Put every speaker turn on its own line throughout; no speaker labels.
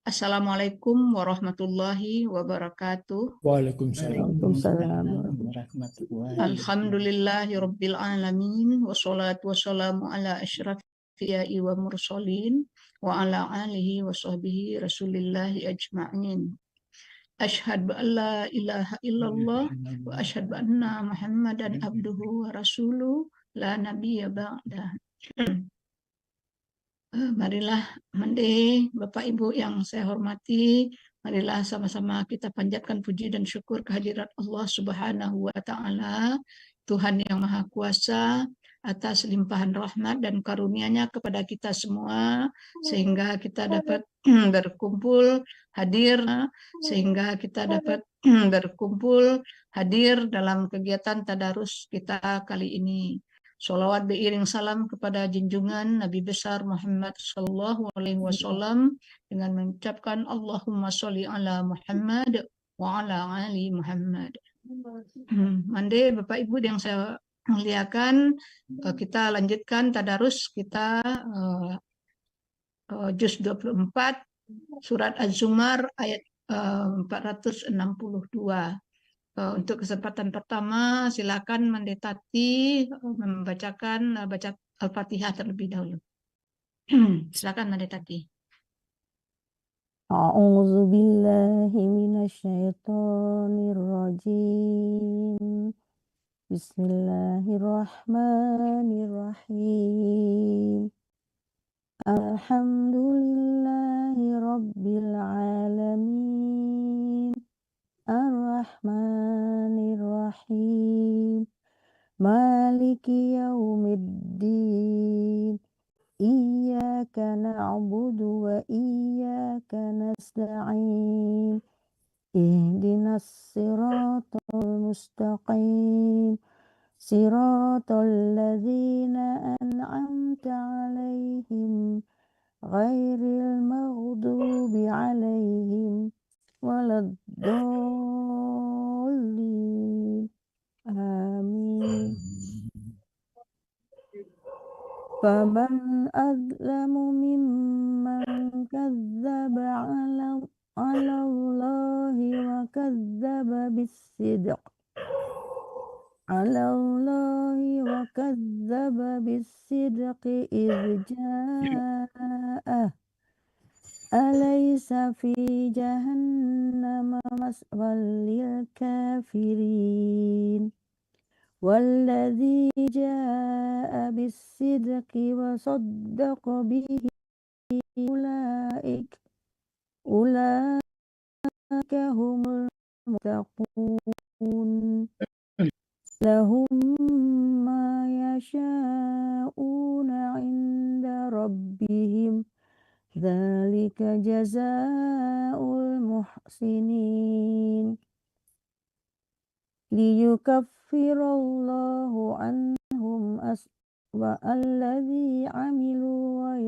Assalamualaikum warahmatullahi wabarakatuh.
Waalaikumsalam
warahmatullahi
Alhamdulillahi rabbil alamin. Wassalatu wassalamu ala asyrafiyai wa mursalin. Wa ala alihi wa sahbihi rasulillahi ajma'in. Ashhadu an la ilaha illallah wa ashhadu anna muhammadan abduhu wa rasuluh la nabiyya ba'dah. Marilah mandi Bapak Ibu yang saya hormati, marilah sama-sama kita panjatkan puji dan syukur kehadirat Allah Subhanahu wa Ta'ala, Tuhan yang Maha Kuasa, atas limpahan rahmat dan karunia-Nya kepada kita semua, sehingga kita dapat berkumpul hadir, dalam kegiatan tadarus kita kali ini. Sholawat beriring salam kepada junjungan Nabi besar Muhammad Sallallahu Alaihi Wasallam dengan mengucapkan Allahumma sholli ala Muhammad wa ala ali Muhammad. Mande Bapak Ibu yang saya muliakan, kita lanjutkan tadarus kita juz 24 surat Az-Zumar ayat 462. Untuk kesempatan pertama, silakan Mendetati membacakan baca Al-Fatihah terlebih dahulu. Silakan Mendetati.
A'udzu billahi minasyaitonir rajim. Bismillahirrahmanirrahim. Alhamdulillahi rabbil alamin. Ar-Rahmanir-Rahim. Maliki yaumiddin. Iyyaka na'budu wa iyyaka nasta'in. Ihdinas siratal mustaqim. Siratal ladzina an'amta 'alaihim ghairil maghdubi 'alaihim waladdallin. Amin. Faman azlamu mimman kazzaba 'ala Allahi wa kazzaba bis-sidq. 'Ala Allahi wa kazzaba bis-sidqi idh ja'ah. Alaysa fi jahannama maswal lil kafirin. Walladzi jaa'a bis-sidqi wa saddaqa bihi ulaika humul muttaqun. Lahum ma yasha'una 'inda rabbihim. Dzalika jazaa'ul muhsinin. Liyukaffirallahu anhum aswa alladzi 'amilu wa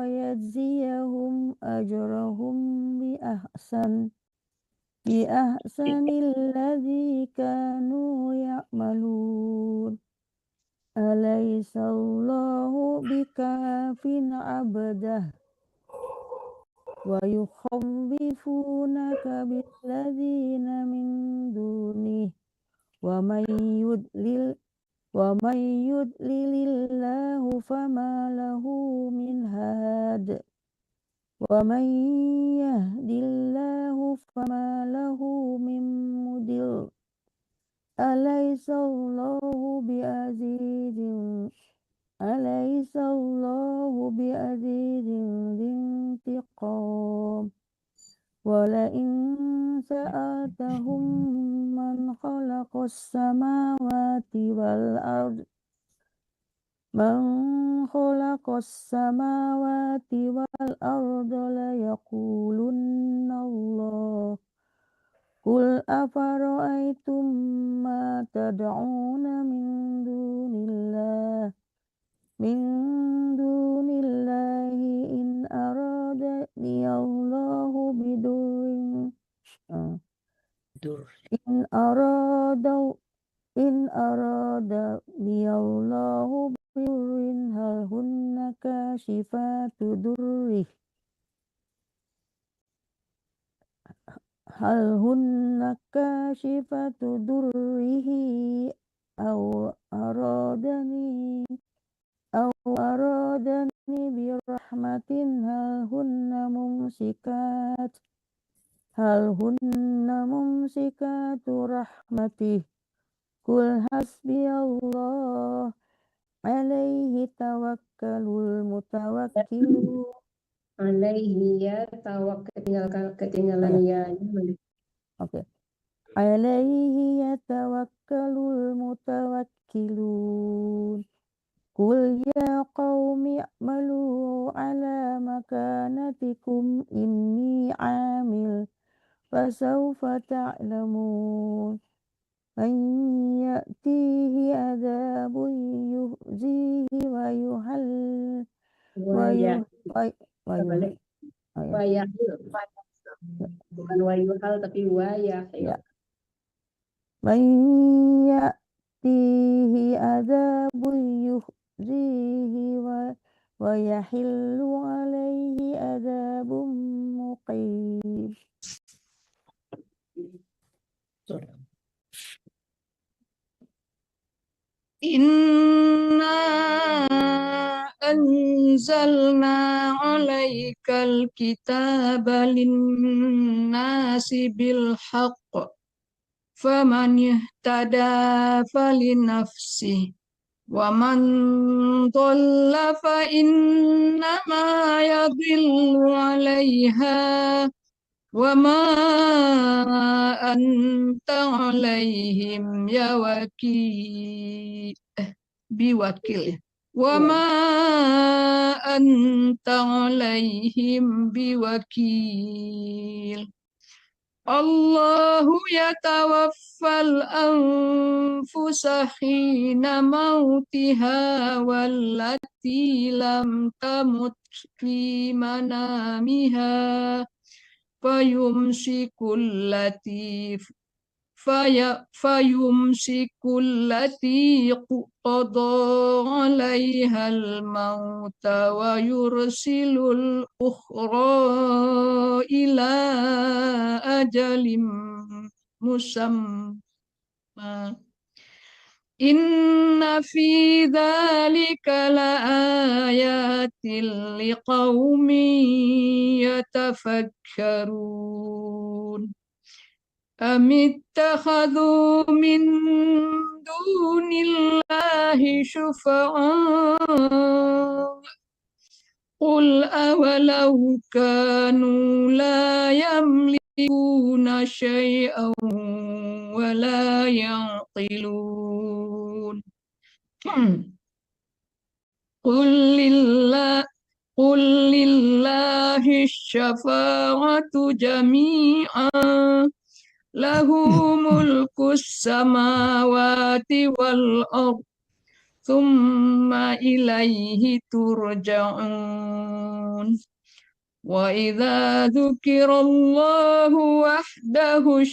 yajziyahum ajrahum bi ahsanil ladzi kanu ya'malun. Alaysallahu bikafin 'abdah wa yukhawwifunaka billadzina min dunih wa may yudlilillahu fama lahu min had wa may yahdillahu fama lahu min mudil. Alaysallahu bi'azizin dhintiqam. Wala in sa'atahum man khalaqas samawati wal ard la yaqulunna Allah. Qul afara'aytum ma tad'una min dunillahi in aradani Allahu bidurrin in aradani Allahu bidurrin hal كاشفات ضره هل هن كاشفات ضره أو أرادني برحمة هل هن ممسكات رحمته قل حسبي الله عليه توكل المتوكلون
Alaihi ya tawak ketinggalan ya.
Oke. Alaihi yatawakkalul mutawakkilun. Qul ya qaumi a'malu ala makanatikum inni amil fasawfa ta'lamun. Man ya'tihi adzabun yuhzihi wa yuhal wa
Waya,
yuhal
waya, bukan wayuhal tapi waya.
ya. Man ya'tihi adzabun yuhzihi wa yahillu alaihi adzabun muqim.
Inna anzalna alaikal kitaba linnasi bil haqq faman ihtada falinafsih wa man dhalla fa innama yadhillu alaiha wa ma anta alaihim biwakil wa ma anta alaihim biwakil. Allahu yatawaffal anfusa hina mautiha wallati lam tamut fi manamiha fayumsikul lati qada 'alaihal mauta wa yursilul ukhra ila ajalim musamma. Inna fi dzalika laayatin liqaumin yatafakkarun. Amittakhadhu min dunillahi syufa'a qul awalau kanu la yamlikuna syai'an wa la ya'qilun. Qul lillahi syafa'atu jami'an lahu mulkus samawati wal ard thumma ilaihi turja'un. Wa idza dzukirallahu wahdahu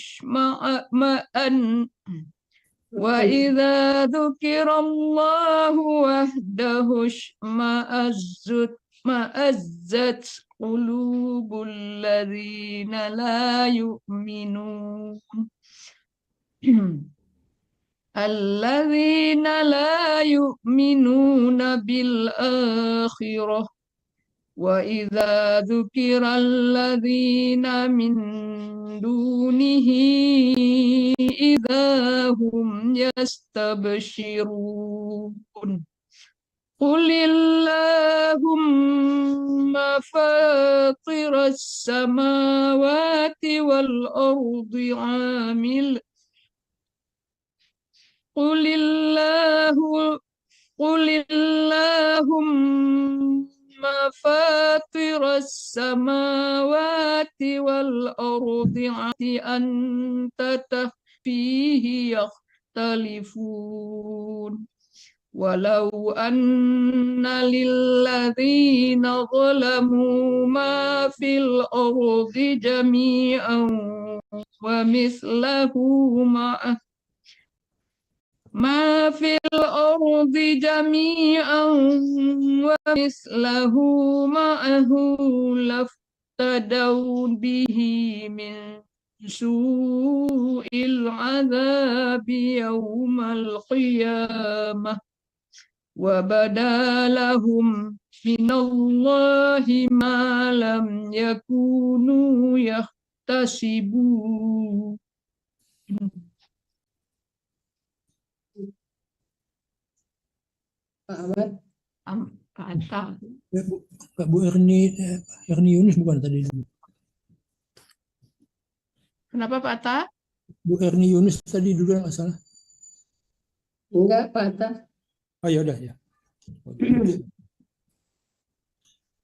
ma'azzat qulubul ladzina la yu'minun alladzina la yu'minuna bil akhirah wa idza dzukiral ladzina min dunihi idza hum yastabshirun. Qulillahumma fatiras samawati wal ardi Qulillahumma fatiras samawati wal ardi anta tahfihi yakhtalifun. Walau anna lilladzina zalamu ma fil ardi jami'an wa mislahu ma'ah ما في الأرض جميعا ومثله معه لافتدوا به من سوء العذاب يوم القيامة وبدا لهم من الله ما لم يكونوا يحتسبون.
Pak Ahmad.
Kata.
Ya, Bu Erni, Erni Yunus bukan tadi?
Kenapa Pak Atta?
Bu Erni Yunus tadi dulu nggak salah.
Enggak, Pak Atta.
Oh ya udah ya.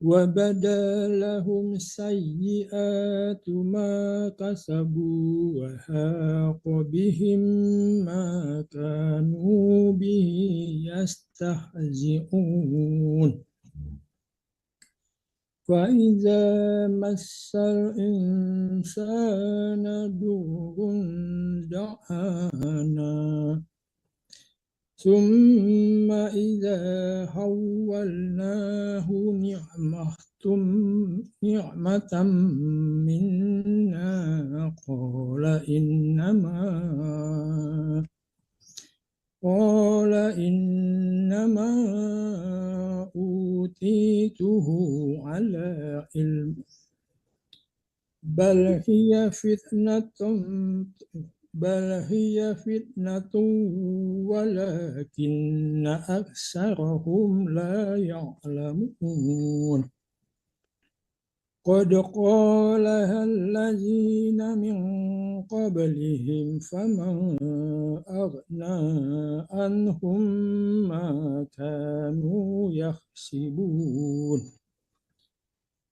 وَبَدَا لَهُمْ سَيِّئَاتُ مَا كَسَبُوا وَحَاقَ بِهِم مَّا كَانُوا بِهِ يَسْتَهْزِئُونَ فَإِذَا مَسَّ الْإِنسَانَ ضُرٌّ دَعَانَا ثم إذا حولناه نعمة منا قال إنما أوتيته على علم بل هي فتنة ولكن أكثرهم لا يعلمون قد قالها الذين من قبلهم فما أغنى عنهم ما كانوا يكسبون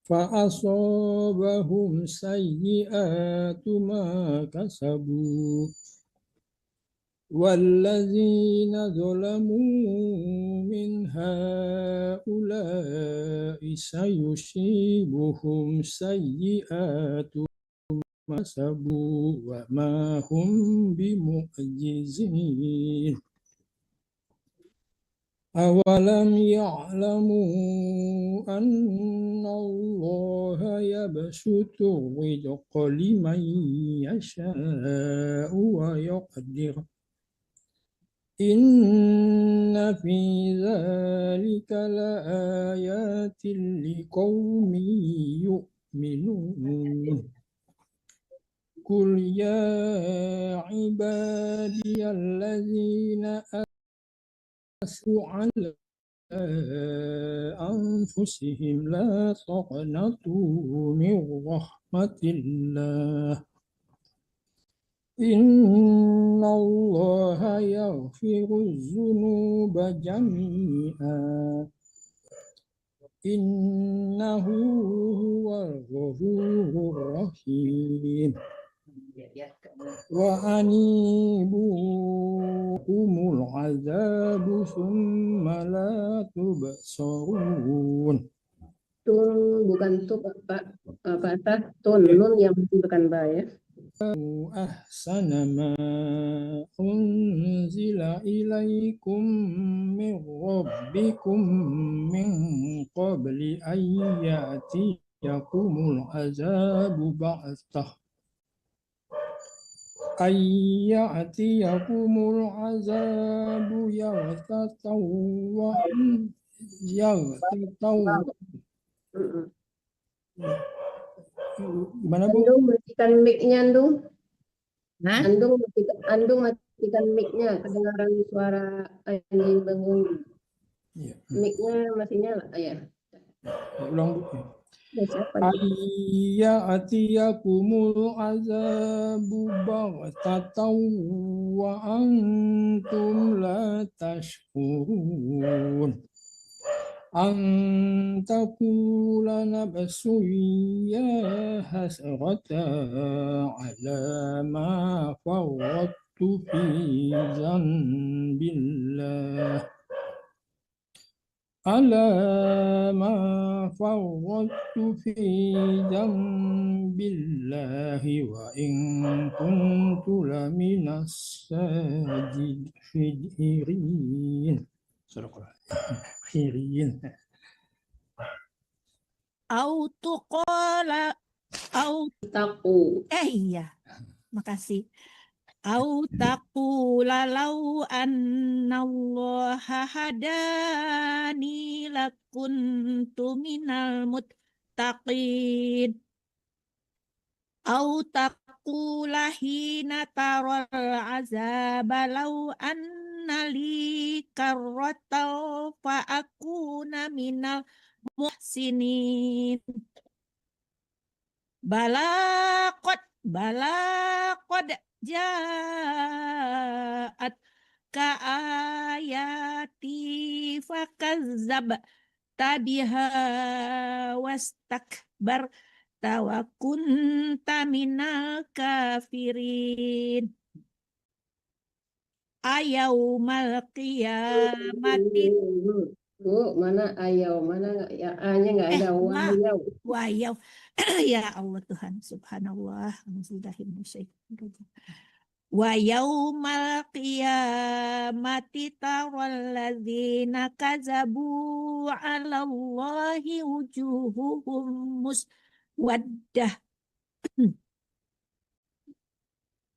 فأصابهم سيئات ما كسبوا والذين ظلموا من هؤلاء سيصيبهم سيئات ما كسبوا وما هم بمعجزين أولم يعلموا أن الله يبسط الرزق لمن يشاء ويقدر إن في ذلك لآيات لقوم يؤمنون قل يا عبادي الذين أسروا على أنفسهم لا تقنطوا من رحمة الله إن الله يغفر الذنوب جميعا إنه هو الغفور الرحيم وأنيبوكم العذاب ثم لا تبصرون.
Tun bukan tu Pak Atta, tun nun yang bukan ba ya.
أحسن ما أنزل إليكم من ربكم من قبل أن يأتيكم العذاب بغتة Gimana Bu?
Andung matikan mic-nya, Andung.
Nah,
Andung matikan mic-nya, kedengaran suara anjing bangun.
Ya.
Mic-nya masih nyala, ya.
Ulang Bu.
Siapa?
Ayyatiyakumul azabu baghtatan wa antum la tashkurun an taqula nafsun ya hasrata ala ma farrattu fi zanbillah ala ma فرطت في ذنب الله وإن كنت لمن الساجدين. صدق الله. خيرين.
Au tuqala au
Taku.
iya. Makasih. Au taqula law annallaha hadani lakuntu minal muttaqin. Au taqula hina taral azaba law anna li karratan fa akuna minal muhsinin. Balaqad jaat ka ayati fakazzab tabiha wastakbar tawakunta minal kafirin. Ayaumal qiyamati
Bu, mana ayau? Mana ya A-nya nggak ada. Wayau.
wayau. Ya Allah Tuhan, subhanallah. Wa yaumal qiyamati taral ladzina kazabu 'ala Allahi wujuhuhum muswaddah.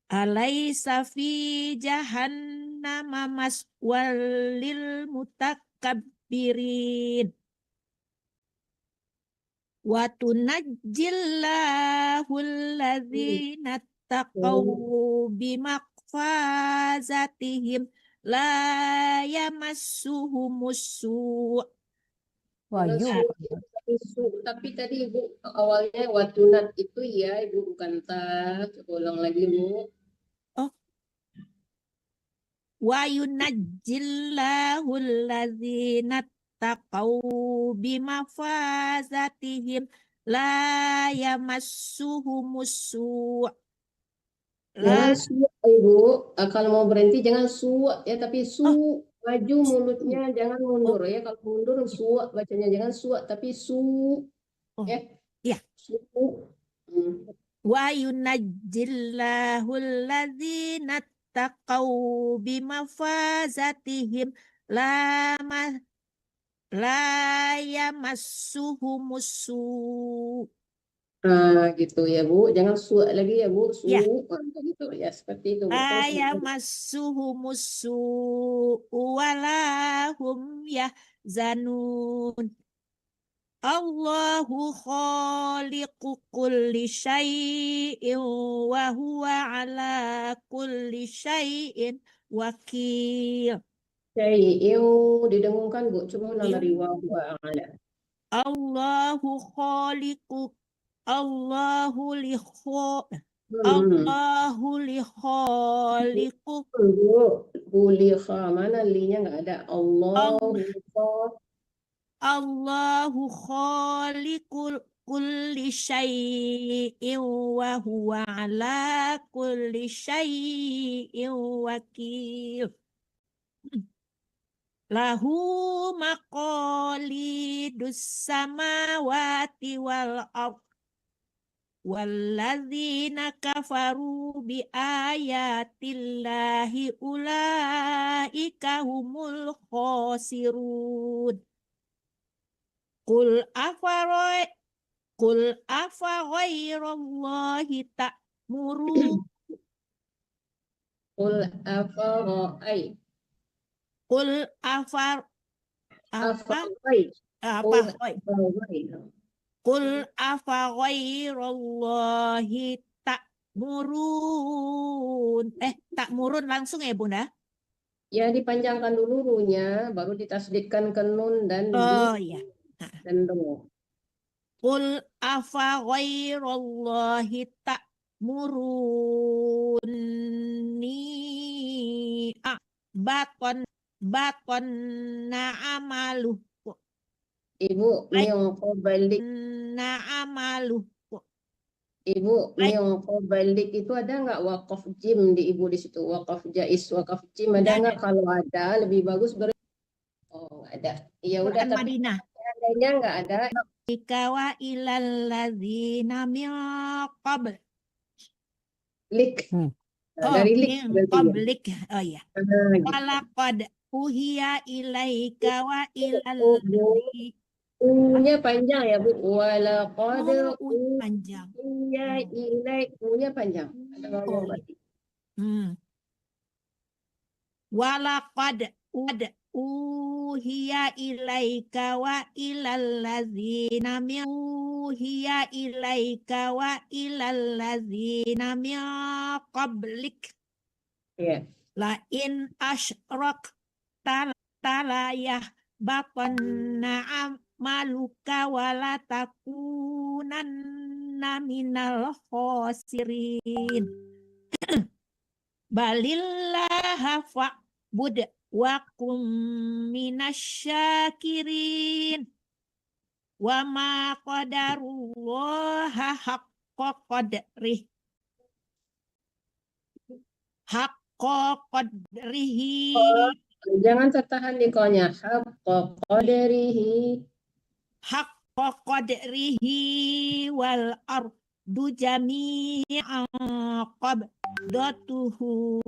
Alaysa fi jahannama maswal lil mutakabbirin. Wa tunajjillahu alladzina taqaw bimaqfazatihim la yamassuhumus su'.
Tapi tadi Ibu awalnya watunat itu ya Ibu bukan tak. Ulang lagi Bu.
Wa yunajjillahu alladzina taqaw bimafazatihim la yamassuhumus su'.
Jangan su Ibu. Kalau mau berhenti jangan su ya, tapi su maju mulutnya, jangan mundur ya. Kalau mundur su bacanya, jangan su tapi su ya.
Iya.
Su.
Wa yunajjillahu alladzina taqaw bimafazatihim la yamassuhumus su'.
Gitu ya Bu, jangan su lagi ya Bu, su
Ya.
gitu ya, seperti itu Bu.
La yamassuhumus su' wala hum yahzanun. Allahu khaliqu kulli syai'in wa huwa ala kulli syai'in wakil.
Syai'in didengungkan Bu, cuma dari wawu ala.
Allahu khaliqu Allahu li khaliqu
Bulikha, mana linya nggak ada.
Allahu khaliqu kulli syai'in wa huwa ala kulli syai'in wakil. Lahu maqalidus samawati wal ardh walladzina kafaru bi ayatillahi ulaika humul khasirun. Qul afaghayrallahi ta'murun. Qul afaghayrallahi ta'murun. Ta'murun langsung ya Bunda?
Ya, dipanjangkan dulu runya, baru ditasdidkan ke nun dan
iya.
dan do.
Qul afaghayrallahi ta'muruni baton na'amalu.
Ibu balik.
Na'amalu.
Ibu balik itu ada nggak wakaf jim di Ibu di situ? Wakaf jais, wakaf jim ada nggak? Kalau ada lebih bagus oh nggak ada. Ya udah, tapi
Madinah.
adanya nggak ada.
wa ilal ladzina min qabl.
Lik.
Oh,
Dari lik
min
berarti ya.
qablik. Oh ya.
Gitu.
Walaqad uhiya ilaika wa ilal
Oh, Bu.
ladzi.
U-nya panjang ya, Bu. Walaqad
Panjang.
uhiya ilaik. U-nya panjang. Ada ngomong
Oh,
berarti.
Walaqad uhiya ilaika wa ilal ladzina min uhiya ilaika wa ilal ladzina min qablik.
Iya.
La in asyrakta la yahbatanna amaluka wa la takunanna minal khosirin. Balillaha fa'bud wa kum minasyakirin. Wa ma qadarullaha haqqa qadrih. Haqqa qadrihi.
Jangan tertahan di konya. Haqqa qadrihi.
Haqqa qadrihi wal ardu jami'an qabdatuhu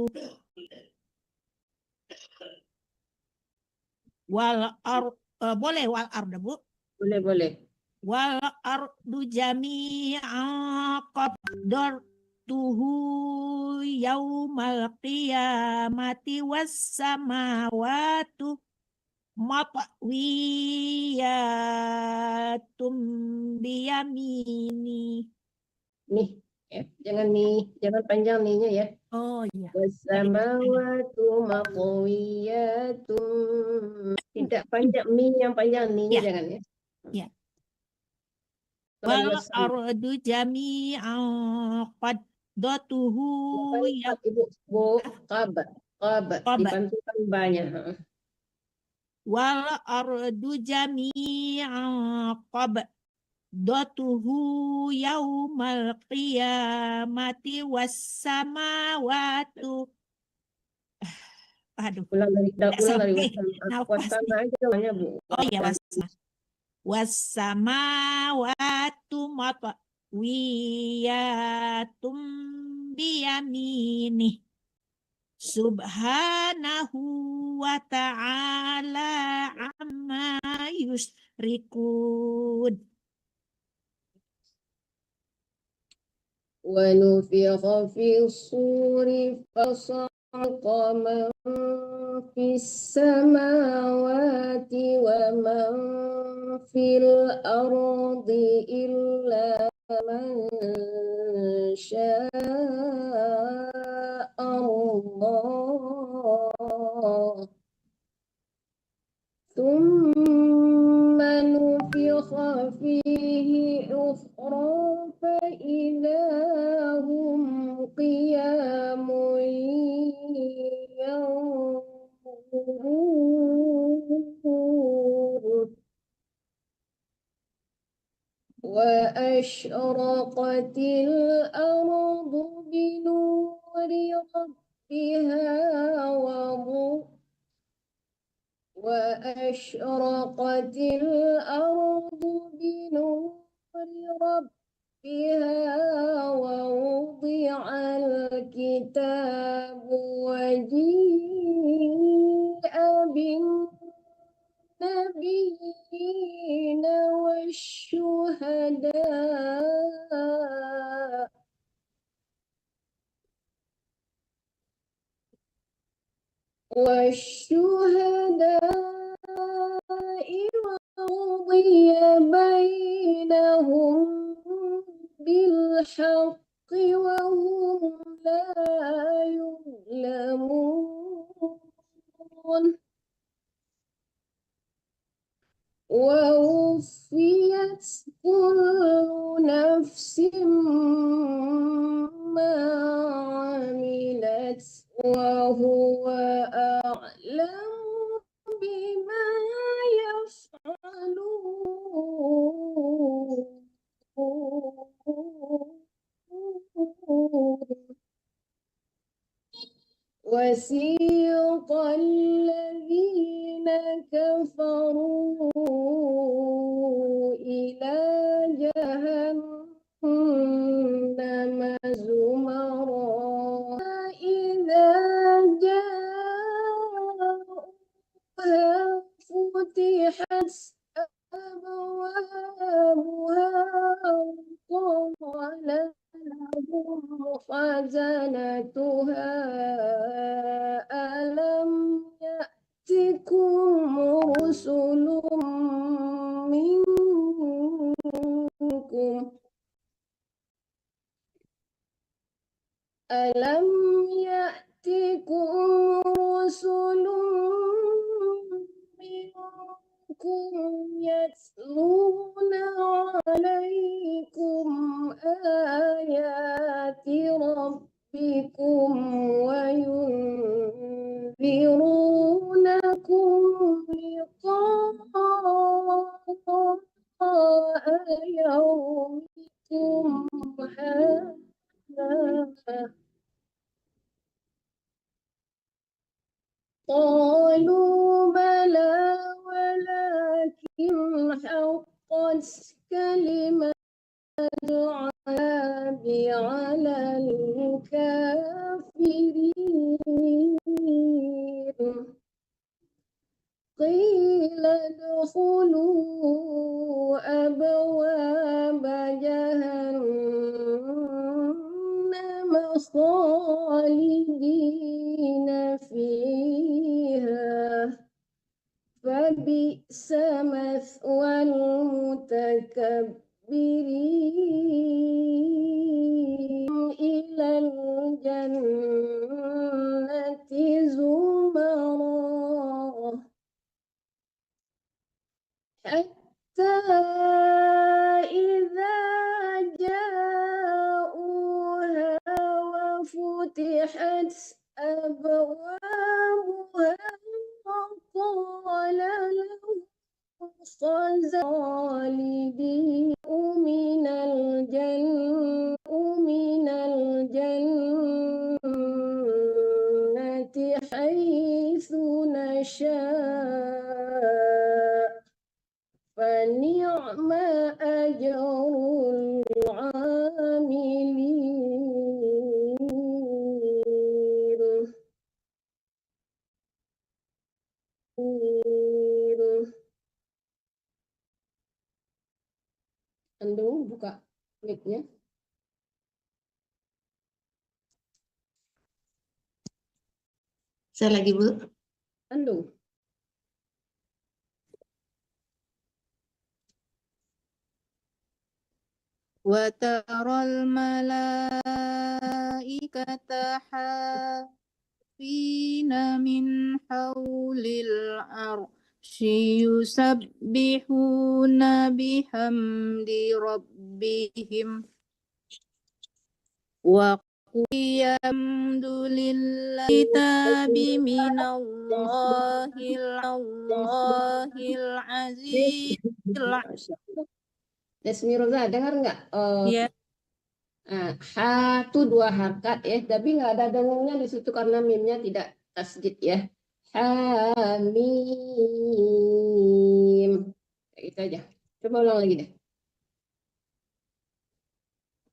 boleh wal ardu, Bu?
Boleh.
Wal ardu jami'an qabdatuhu yaumal qiyamati was samawati matwiyatum biyamini.
Nih, ya. Jangan panjang nih-nya ya.
Oh iya.
Wassamawatu maqwiyatum. Tidak panjang mi, yang panjang nih-nya
Ya.
jangan ya.
Ya.
Kalau
Wal ardu jami'an qaddatuhu
Ibu, Bu, qaba. Dipantukan banyak.
wal ardu jami'an qabdatuhu yaumal qiyamati was samawati. Aduh.
Ulang dari
Nafas
wasama aja namanya, Bu.
Oh iya, wassamawatu matwiyatum biyaminih. Subhanahu wa ta'ala amma yusrikun.
Wa nufikha fi suri fasaqa man fis samawati wa man fil ardi illa man syaa Allah. Thumma nufikha fihi ukhra fa idahum qiyamun yanzurun. Wa ashraqatil ardu binuri rabbiha وأشرقت الأرض بنور ربها ووضع الكتاب وجيء بالنبيين والشهداء وقضي بينهم بالحق وهم لا يظلمون ووفيت كل نفس ما عملت وهو أعلم بما يفعلون وسيق الذين كفروا إلى خزنتها ألم يأتكم رسل منكم ألم يأتكم رسل منكم يتلون عليكم آيات ربكم وينذرونكم لقاء يومكم هذا قالوا بلى ولكن حقت كلمة العذاب على الكافرين قيل ادخلوا أبواب جهنم خالدين فيها فبئس مثوى المتكبرين إلى الجنة زمرا حتى إذا جاءوها وفتحت أبوابها وقال لهم خالدين من الجنة حيث نشاء فنعم أجر العاملين. Andu buka mic-nya.
Saya lagi, Bu.
Andu.
وترى الملائكة حافين من حول العرش يسبحون بحمد ربهم وقل الحمد لله كتاب من الله العزيز
Desmi Roza, dengar nggak?
ya.
Ha itu 2 harkat ya, tapi nggak ada dengungnya di situ karena mimnya tidak tasdid ya. Hamim. Kayak gitu aja. Coba ulang lagi deh.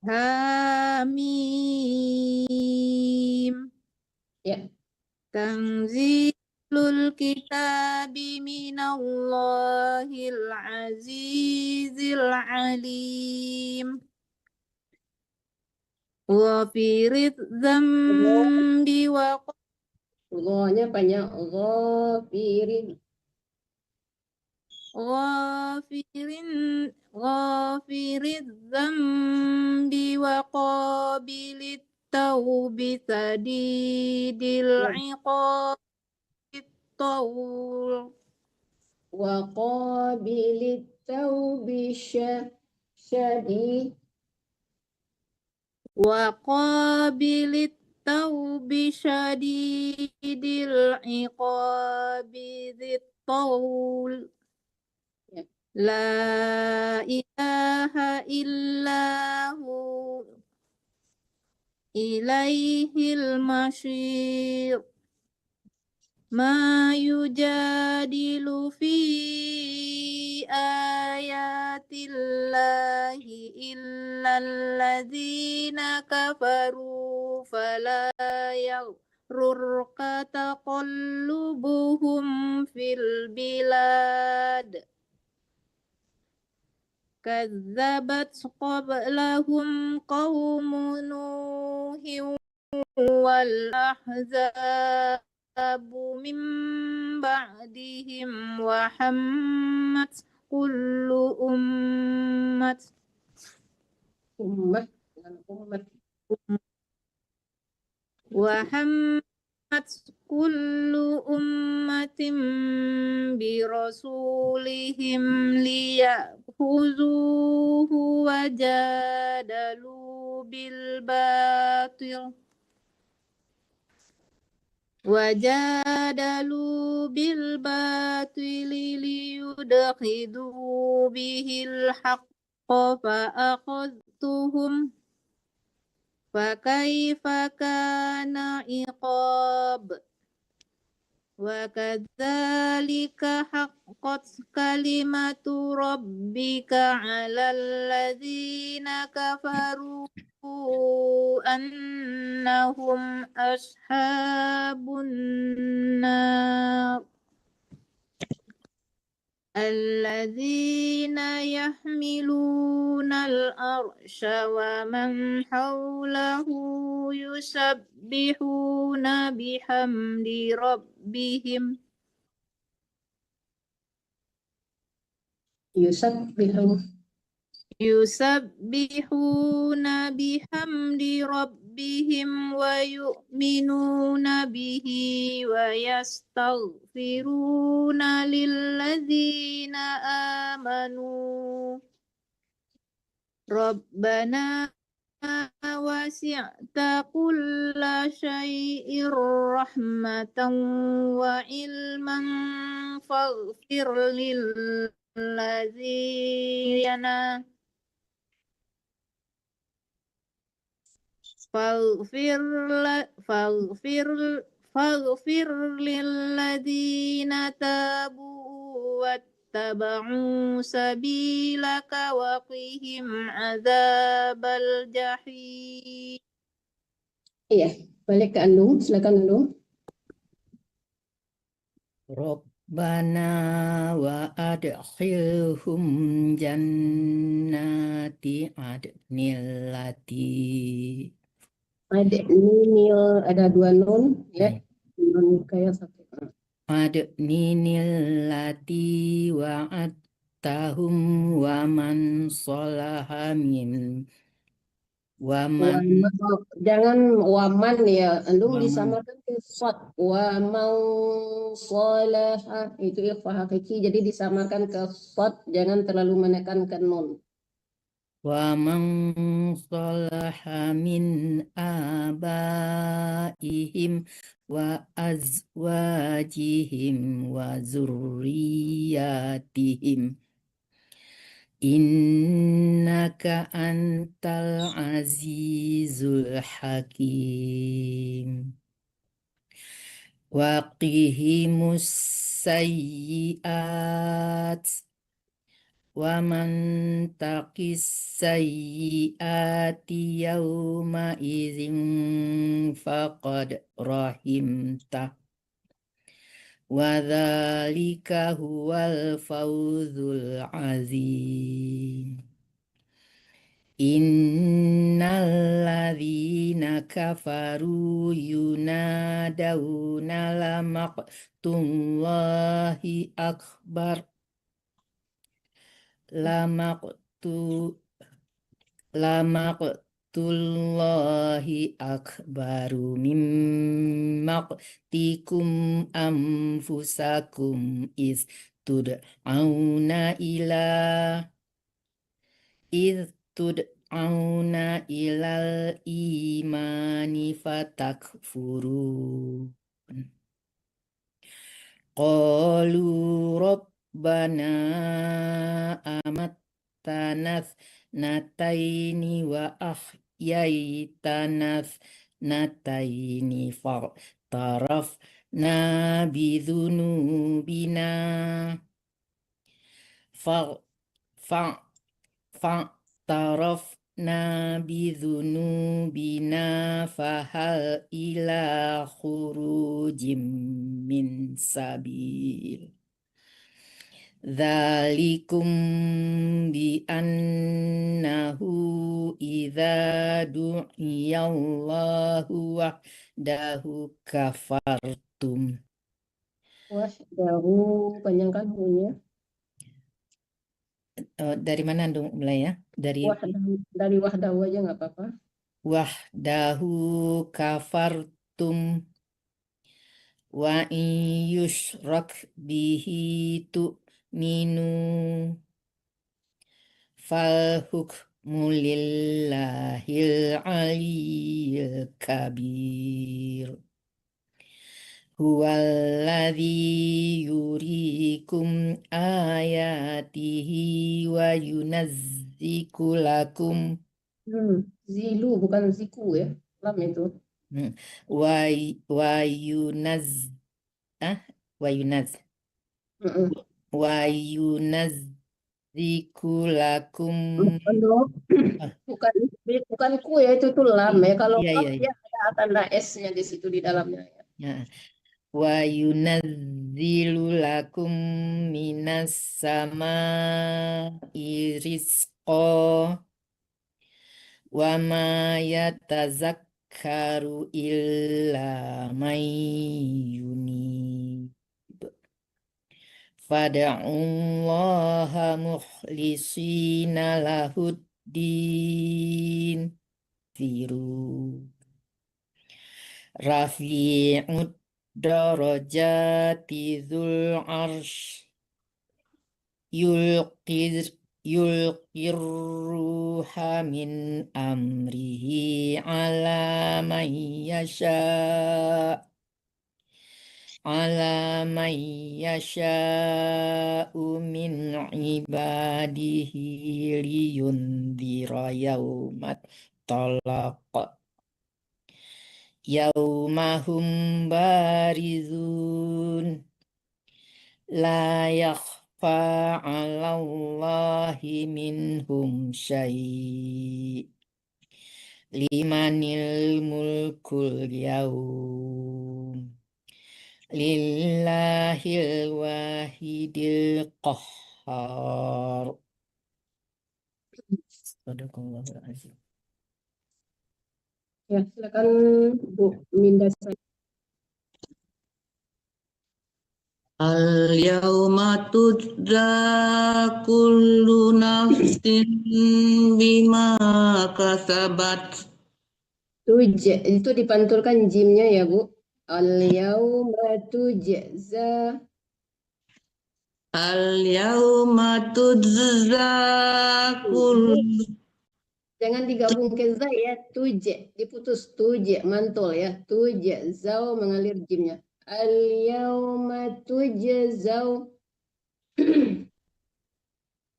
Hamim.
Ya.
Tanzilul kitabi minallahil azizil alim. Ghafirid dzambi wa
Nya panjang. Ghafirin.
ghafirid dzambi wa qabilit taubi sadidil iqabit taul.
Wa qabilit taubi syadid.
وقابل التوب شديد العقاب ذي الطول لا إله إلا هو إليه المصير ما يجادل في آيات الله إلا الذين كفروا فلا يغررك تقلبهم في البلاد كذبت قبلهم قوم نوح
والأحزاب من بعدهم وحمت كل أمة
Ummah, jangan ummat.
وحمت كل أمة برسولهم ليأخذوه وجادلوا بالباطل ليدحضوا به الحق فأخذتهم فكيف كان عقاب وكذلك حقت كلمة ربك على الذين كفروا أنهم أصحاب النار الذين يحملون العرش ومن حوله يسبحون بحمد ربهم يسبحون بحمد ربهم ويؤمنون به ويستغفرون للذين آمنوا ربنا وسعت كل شيء رحمة وعلما فاغفر للذين تابوا واتبعوا سبيلك وقهم عذاب الجحيم.
Iya, balik ke Andung, silakan Andung.
Rabbana wa adkhilhum jannati adnillati
Ada dua nun ya. Nun kayak satu.
adnillati wa'adtahum wa man salaha min
Jangan waman ya, Andung
Waman.
disamakan ke sod. Wa mau itu ikhfa hakiki, jadi disamakan ke sod, jangan terlalu menekankan nun.
wa man salaha min abaihim wa azwajihim wa zurriyatihim innaka antal azizul hakim wa qihimus sayyiat wa man taqis sayyiati yawma idzin faqad rahimta wa dzalika huwal fawzul azim innal ladzina kafaru yunadawna la maqtullahi akbar Lamaqtullahi akbaru min maqtikum anfusakum tud'auna ilal imani fatakfurun qalu rabbana amattanath nataini wa ahyaitanats nataini fa'tarafna bidhunubina fa'tarafna bidhunubina fahal ila khurujim min sabil Dzalikum bi annahu idza du'iyallahu wahdahu kafartum.
Wahdahu panjangkan hunya.
Dari mana dong mulai ya? Dari
Dari wahdahu aja nggak apa-apa.
wahdahu kafartum wa in yushrak bihi tu'minu fal hukmu lillahil aliyyil kabir. Huwallazi yurikum ayatihi wa yunazziku lakum
Zilu bukan ziku ya. Lam itu.
wa yunaz wa yunazziku lakum
Bukan ku ya, itu tuh lam ya. Kalau
Iya,
kaf
iya,
ya ada tanda S-nya di situ di dalamnya ya.
ya. Wa yunazzilu lakum minas samai rizqa wa ma yatazakkaru illa man yunib. Fada'ullaha mukhlisina lahuddin. Firu. Rafi'ud darajati dzul arsh yulqir ruha min amrihi ala man yasha'u min ibadihi liyundhira yaumat talaq yaumahum barizun la yakhfa 'alallahi minhum syai' limanil mulkul yaum lillahil wahidil qahhar. Sadaqallahul azim.
Ya, silakan Bu Minda.
Al-yawma tujza kullu nafsin bima kasabat.
Itu dipantulkan jimnya ya Bu. Al-yawma tujza.
Al-yawma tujza kullu.
Jangan digabung ke za ya, tuje, diputus tuje, mantul ya, tuje, zau mengalir jimnya. Al-yawma tujzau.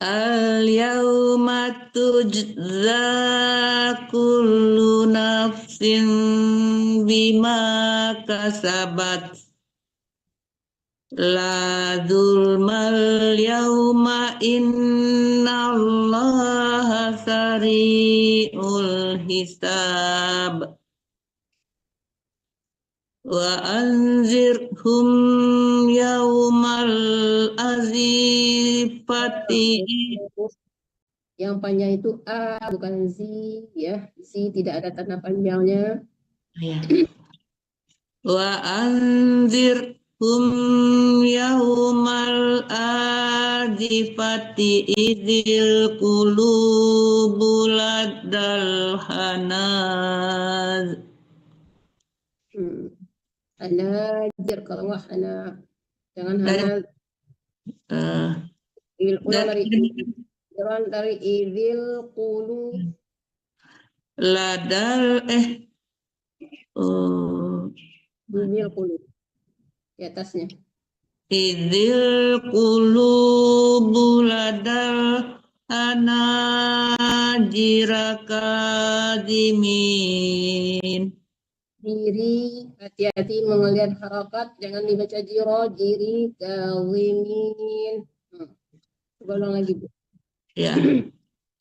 Al-yawma tujza kullu nafsin bima kasabat. La zulmal yawma innallaha sari'ul hisab. Wa anzirhum yawmal azifati.
Yang panjang itu A bukan Z ya. Z tidak ada tanda panjangnya.
Ya. Wa anzirhum yawmal azifati idzil qulubu laddal hanaz.
Hanajir kalau nggak hana, jangan hana. Dari idzil qulub.
Ladal
Idzil qulub. Di atasnya.
Idzil qulubu ladal hanajira kadimin.
Diri, hati-hati melihat harakat, jangan dibaca jiro, diri, kawimin. Coba ulang lagi Bu.
Ya.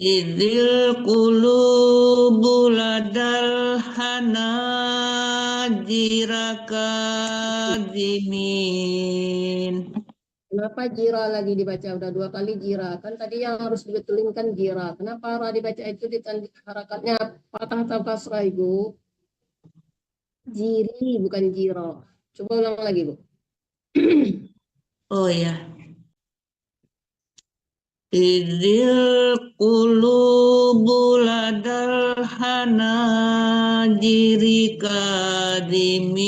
Idzil qulubu ladal hanajira kadimin.
Kenapa jira lagi dibaca? Udah 2 kali jira. Kan tadi yang harus dibetulin kan jira. Kenapa ra dibaca itu harakatnya patah atau kasrah, Ibu? Jiri bukan jiro. Coba ulang lagi, Bu.
Oh ya. Idil qulubu ladal hanajiri kadimin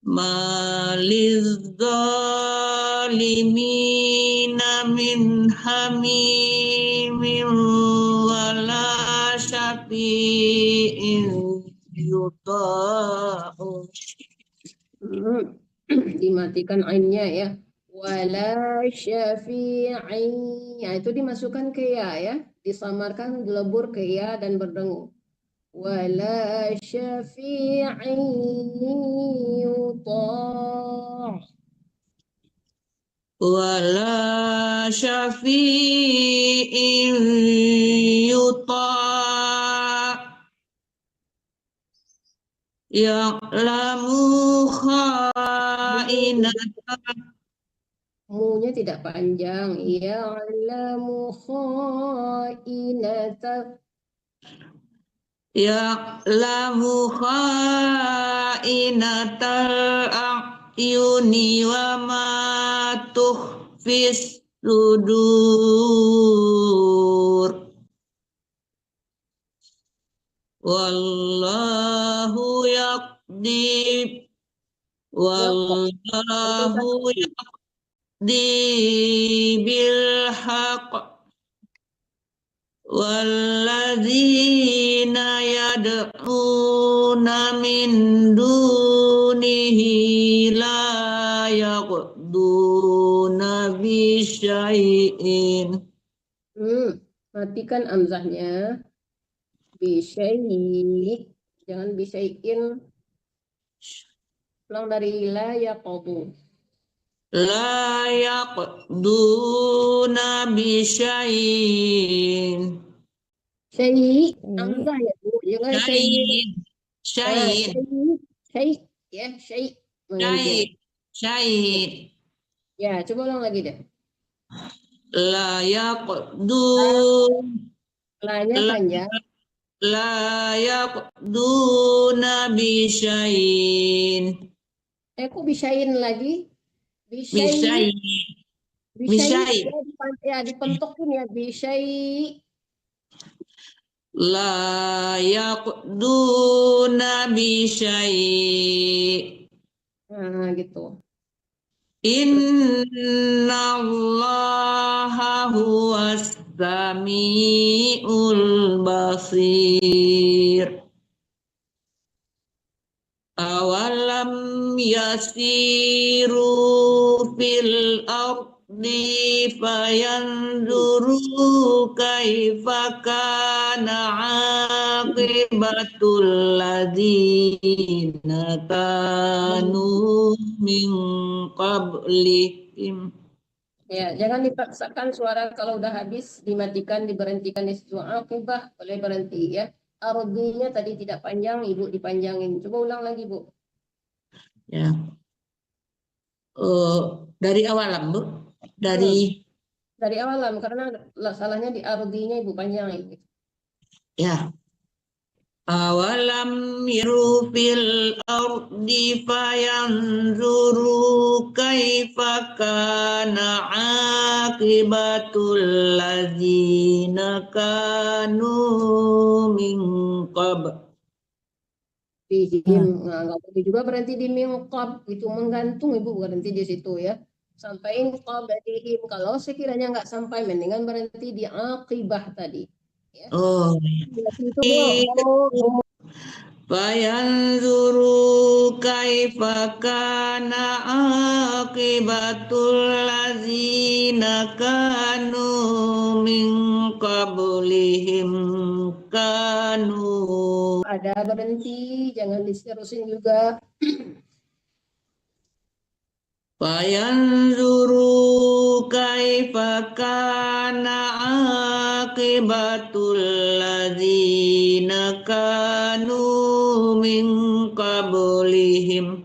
maliz zalimina min hamimin wala syafi'in yuta'u.
Dimatikan ainnya ya. Wala syafi'i. Ya, itu dimasukkan ke ya. Disamarkan dilebur ke ya dan berdengung. Wala syafi'i yuta'.
Wala syafi'in yuta' ya'lamu kha'inatan.
Munya tidak panjang. Ya'lamu kha'inatan.
Ya'lamu kha'inatal a'yuni wa ma tukhfis sudur. Wallahu yaqdi wallahu yaqdi bil haqq walladzina yad'una min dunihi la yaqduna bi syai'in.
Matikan amzahnya. Bisyai, jangan bisyai'in. Ulang dari la yaqdu.
La yaqduna bi syai'in.
Syai, amzah ya Bu, jangan
Syai'in. Syai'in.
Syai, ya syai.
Syai'in. Syai'in.
Ya, coba ulang lagi deh.
La yaqdun.
La-nya panjang.
La yaqduna bi syai'in.
Kok bisain lagi?
Bisyai. Bisyai.
Ya, dipentokin ya, bisai.
La yaqduna bi syai'.
Nah, gitu.
Inna Allaha huwas sami'ul basir. Awalam yasiru fil ardi fayanzuru kaifa kana aqibatul ladzina kanu min qablihim.
Ya, jangan dipaksakan suara kalau udah habis, dimatikan, diberhentikan di situ. Akibah boleh berhenti ya. Ardinya tadi tidak panjang, Ibu dipanjangin. Coba ulang lagi, Bu.
Ya. Dari awalam, Bu. Dari
awalam, karena salahnya di ardinya Ibu panjangin.
ya. Awalam yaru fil ardi fayanzuru kaifa kana aqibatul ladzina kanu min qabl.
Nah, nggak boleh juga berhenti di minqab, itu menggantung Ibu, berhenti di situ ya. Sampaiin qabadihim. Kalau sekiranya nggak sampai, mendingan berhenti di aqibah tadi. Ya.
Oh,
Itu
fayanzuru kaifa kana aqibatul ladzina kanu min qablihim kanu.
ada berhenti, jangan diterusin juga.
Fayanzuru kaifa kana aqibatul ladzina kanu min qablihim.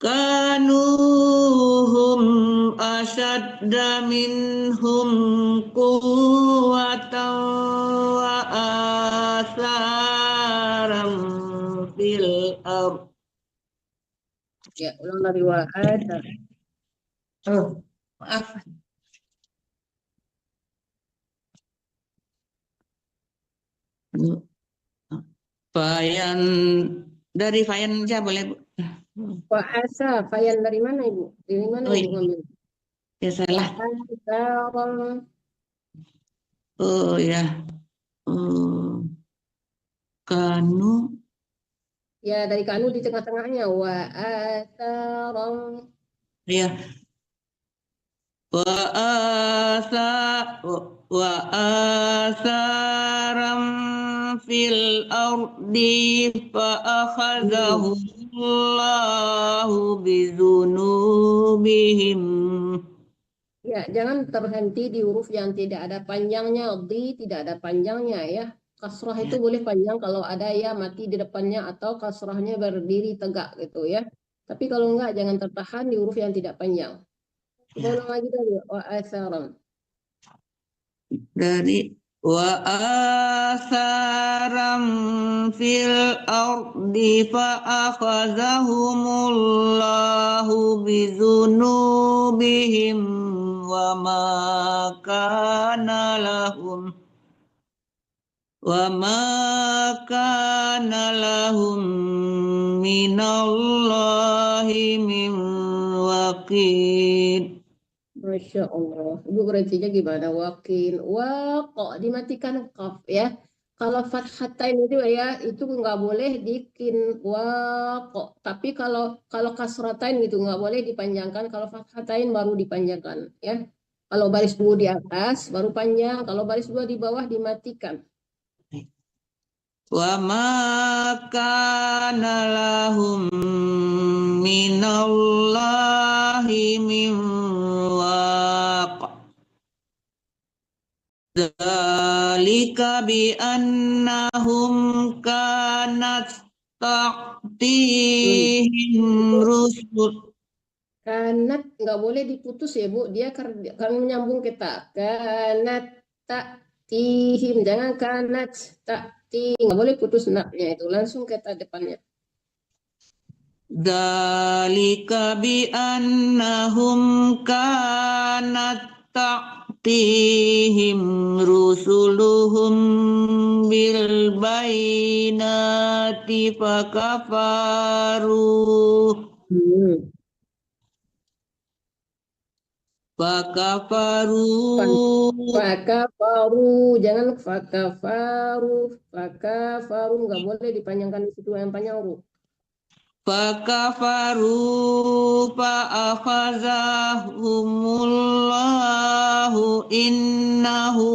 Kanuhum asyadda minhum quwwatan wa atharam fil ardh.
Ya, ulang dari wa'ada.
Oh, maaf. Fayan dari Fayan aja boleh, Bu?
Wa'asa, fayan dari mana Ibu? Dari mana
Oh
Ibu
iya,
ngambil?
ya salah.
Wa'asa,
Oh ya, kanu
ya dari kanu di tengah-tengahnya. Wa'asaram.
ya wa asa wa asaram fil ardi fa akhadhahu Allahu bizunubihim.
Ya, jangan terhenti di huruf yang tidak ada panjangnya. Di tidak ada panjangnya ya. Kasrah itu
Ya,
boleh panjang kalau ada ya mati di depannya atau kasrahnya berdiri tegak gitu ya. Tapi kalau enggak jangan tertahan di huruf yang tidak panjang. Coba
ya.
ulang lagi dari wa'asaram.
Dari wa asaram fil ardi fa akhazahumullahu bizunubihim wa ma kana lahum minallahi min waqid.
Masya Allah. Ibu berartinya gimana? Wakil. Kok dimatikan kaf ya. Kalau fathatain itu ya, itu nggak boleh dikin kok. Tapi kalau kasratain gitu nggak boleh dipanjangkan. Kalau fathatain baru dipanjangkan ya. Kalau baris dua di atas baru panjang. Kalau baris dua di bawah dimatikan.
Wa ma kana lahum minallahi min waq. Dzalika bi annahum kanat ta'tihim rusul.
Kanat nggak boleh diputus ya Bu. Dia kan menyambung ke tak. Kanat tak tihim. Jangan kanat tak ti. Nggak boleh putus naknya itu. Langsung ke tak depannya.
Dzalika bi annahum kanat ta'tihim rusuluhum bil bainati fakafaru
Fakafaru. Jangan fakafaru. Fakafaru. Nggak boleh dipanjangkan di situ yang panjang huruf.
Fakafaru fa'akhazahumullahu innahu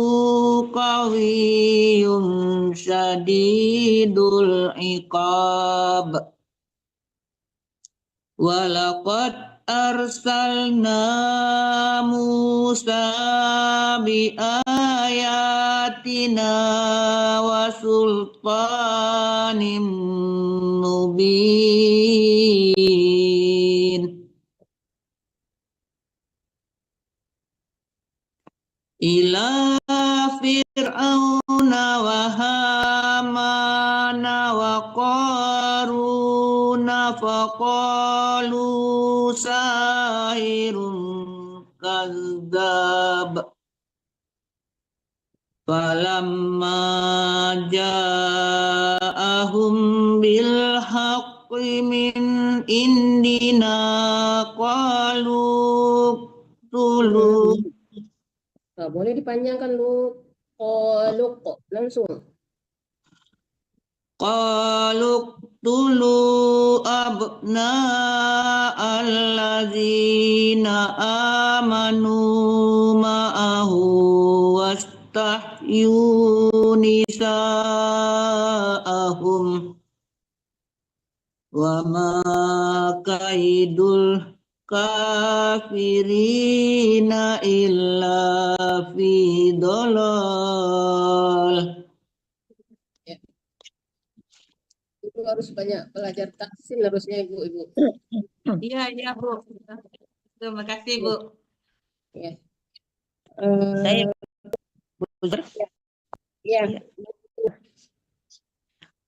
qawiyyun syadidul iqab. Walaqad arsalna Musa biayatina wa sultanin mubin ila fir'auna wa hamana wa qaruna faqalu sahirun kadzdzab. Falamma ja'ahum bil haqqi min indina qalu tulu
Nggak boleh dipanjangkan lu. Kok langsung.
qalu tulu abna allazina amanu ma'ahu wastahyu nisa'ahum wa ma kaidul kafirina illa fi dhalal.
Itu harus banyak belajar taksin harusnya ibu-ibu.
Iya, Bu. Terima kasih, Bu.
Ya.
Saya
Eh,
belajar.
ya.
Iya.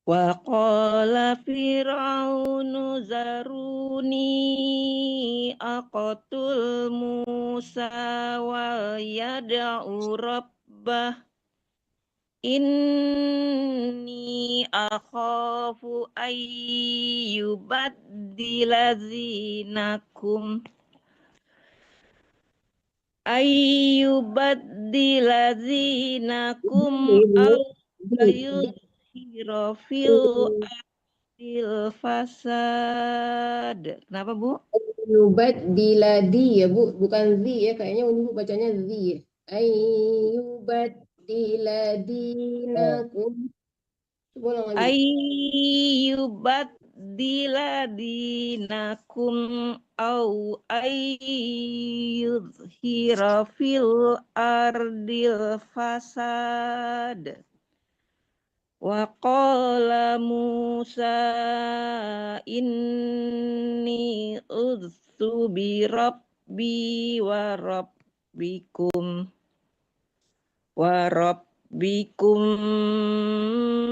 Wa qala fir'aunu zaruni aqtul Musa wa yad'u rabbah inni akhafu ayyubaddila zinakum
Ibu.
aw yudhira fil fasad. Kenapa, Bu?
Ayubat diladi ya Bu, bukan zi ya, kayaknya ibu bacanya zi ya. Ayubat diladinakum. Coba ulang lagi.
Ayyubaddila dinakum au ayyudhira fil ardil fasad. Wa qala Musa inni udzu bi rabbi wa rabbikum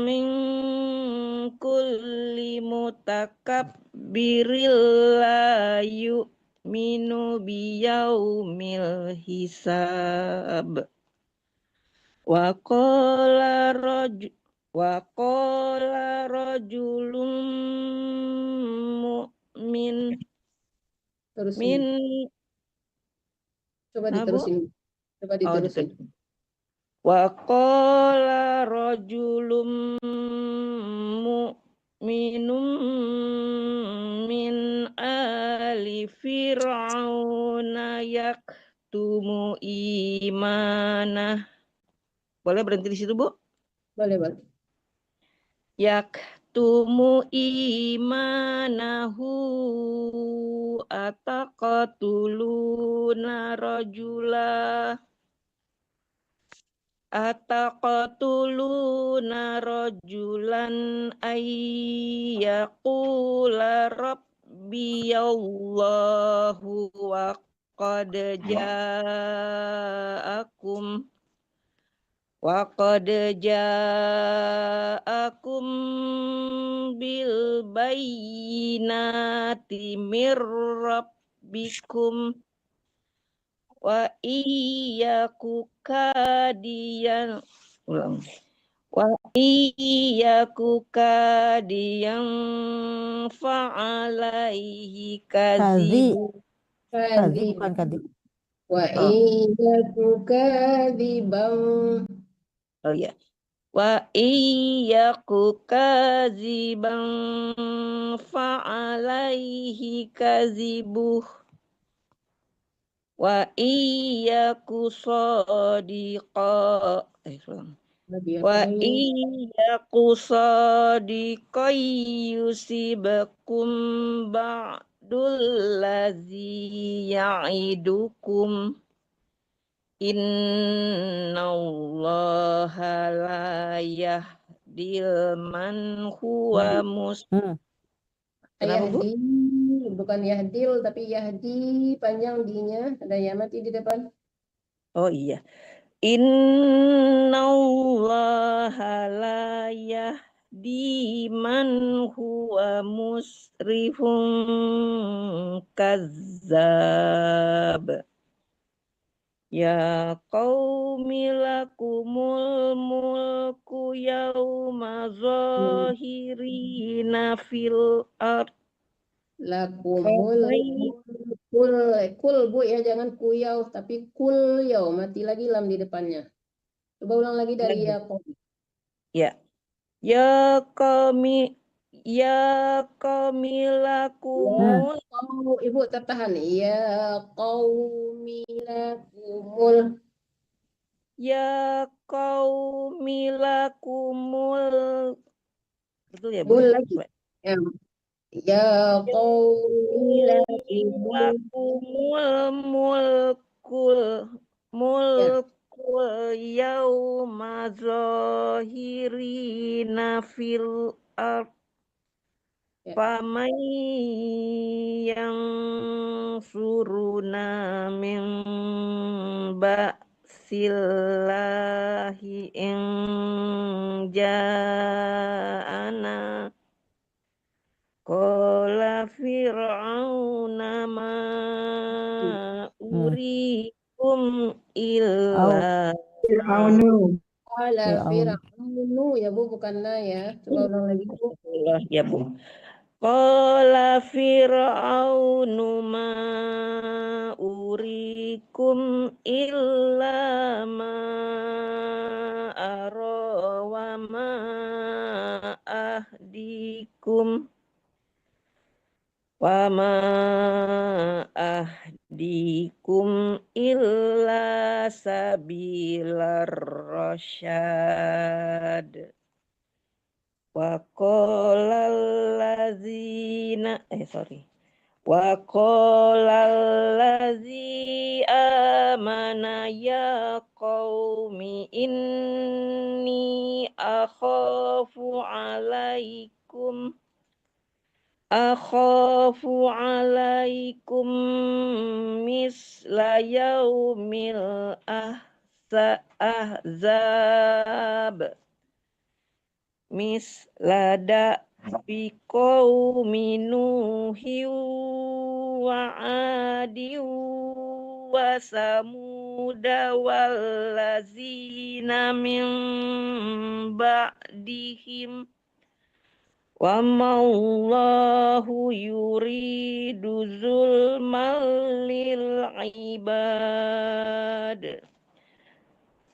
min kulli mutakabbiril la yu'minu biyaumil hisab. Wa qala rajulun mu'min
Terusin.
min
Coba
nah, Bu?
diterusin. Coba
Oh,
diterusin.
Wa qala rajulun mu'minun min ali fir'auna yaktumu imanah. Boleh berhenti di situ, Bu?
Boleh, boleh.
Yaktumu imanahu ataqatuluna rajulan ayyaqula rabbi Allahu wa qad ja'akum bil bayyinati mir rabbikum wa iyyaku kadiyan fa'alaihi
Kadhi.
kadzibu.
Kadhi bukan kadhi.
Wa
Oh.
iyyaku kadzibam.
Oh ya. Wa iyyaku kadziban fa'alaihi kadzibuh wa iyyaku shadiqa wa iyyaku shadiqan yusibakum ba'dul ladzi ya'idukum innallaha la yahdil man huwa Kenapa, Bu?
Yahdi, bukan yahdil tapi yahdi, panjang dinya, ada ya mati di depan.
Oh iya. Innallaha la yahdi man huwa musrifun kazzab. Ya qaumi lakumul mulku yawma zahirina fil ard.
Lakumul kul Bu ya, jangan kuyau tapi kul yau, mati lagi lam di depannya. Coba ulang lagi dari ya qaum.
Ya. Ya qaumi lakumul
Ibu tertahan. Ya qaumi lakumul.
Ya qaumi lakumul. Betul ya, Bu?
Bul lagi. Ya qaumi
lakumul mulkul yawma zahirina fil ard.
Ya.
Faman yang suruna min ba'sillahi in ja'ana qala fir'auna ma urikum illa
Fir'aunu.
Qala
Fir'aun.
Fir'aunu ya Bu, bukan na ya. Coba ulang lagi Bu.
Allah ya Bu. Qala fir'aunu ma urikum illa ma ara wa ma ahdikum illa sabilar rasyad. Wa qala allazi amana ya qaumi inni akhafu alaikum misla yaumil ahzab mislada fi qaumi Nuhi wa Adi wa Samuda wallazina min ba'dihim wa ma'allahu yuridu zulmal lil ibad.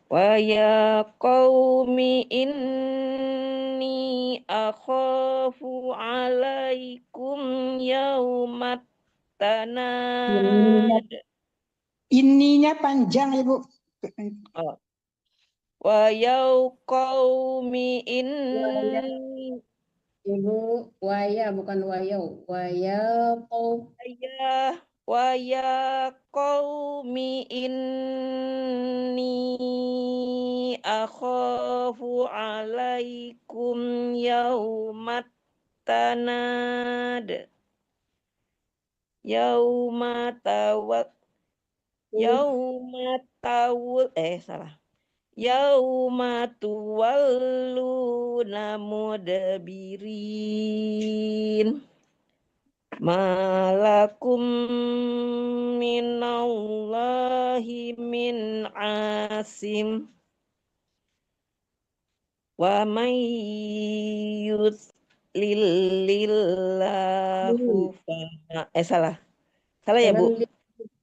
Wa ya qaumi inni akhafu alaikum yaumat tanad.
Ininya panjang Ibu.
Oh. Wa ya qaumi inni
Ibu, waya bukan wayau. Waya qau.
wa ya qaumi inni akhafu alaikum yaumat tanad. Yauma tawal Yauma tuwalluna mudbirin. Malakum minallahi min asim. Wa may yudlilillahu salah ya Bu.
Jangan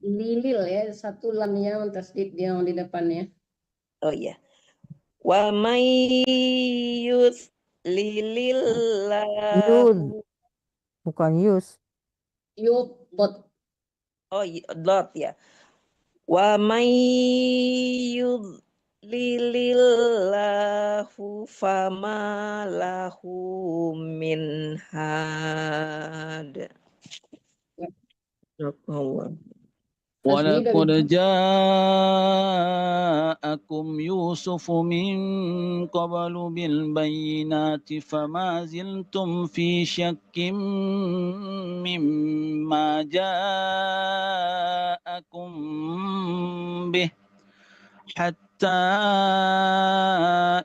lilil ya, satu lamnya tasdid yang di depannya.
Oh iya. Wa may yudlilillahu
Bukan yus.
Yud bot.
dot ya. Wa may yudlilillahu fama lahu min had. Allah.
ولقد جاءكم يوسف من قبل بالبينات فما زلتم في شك مما جاءكم به حتى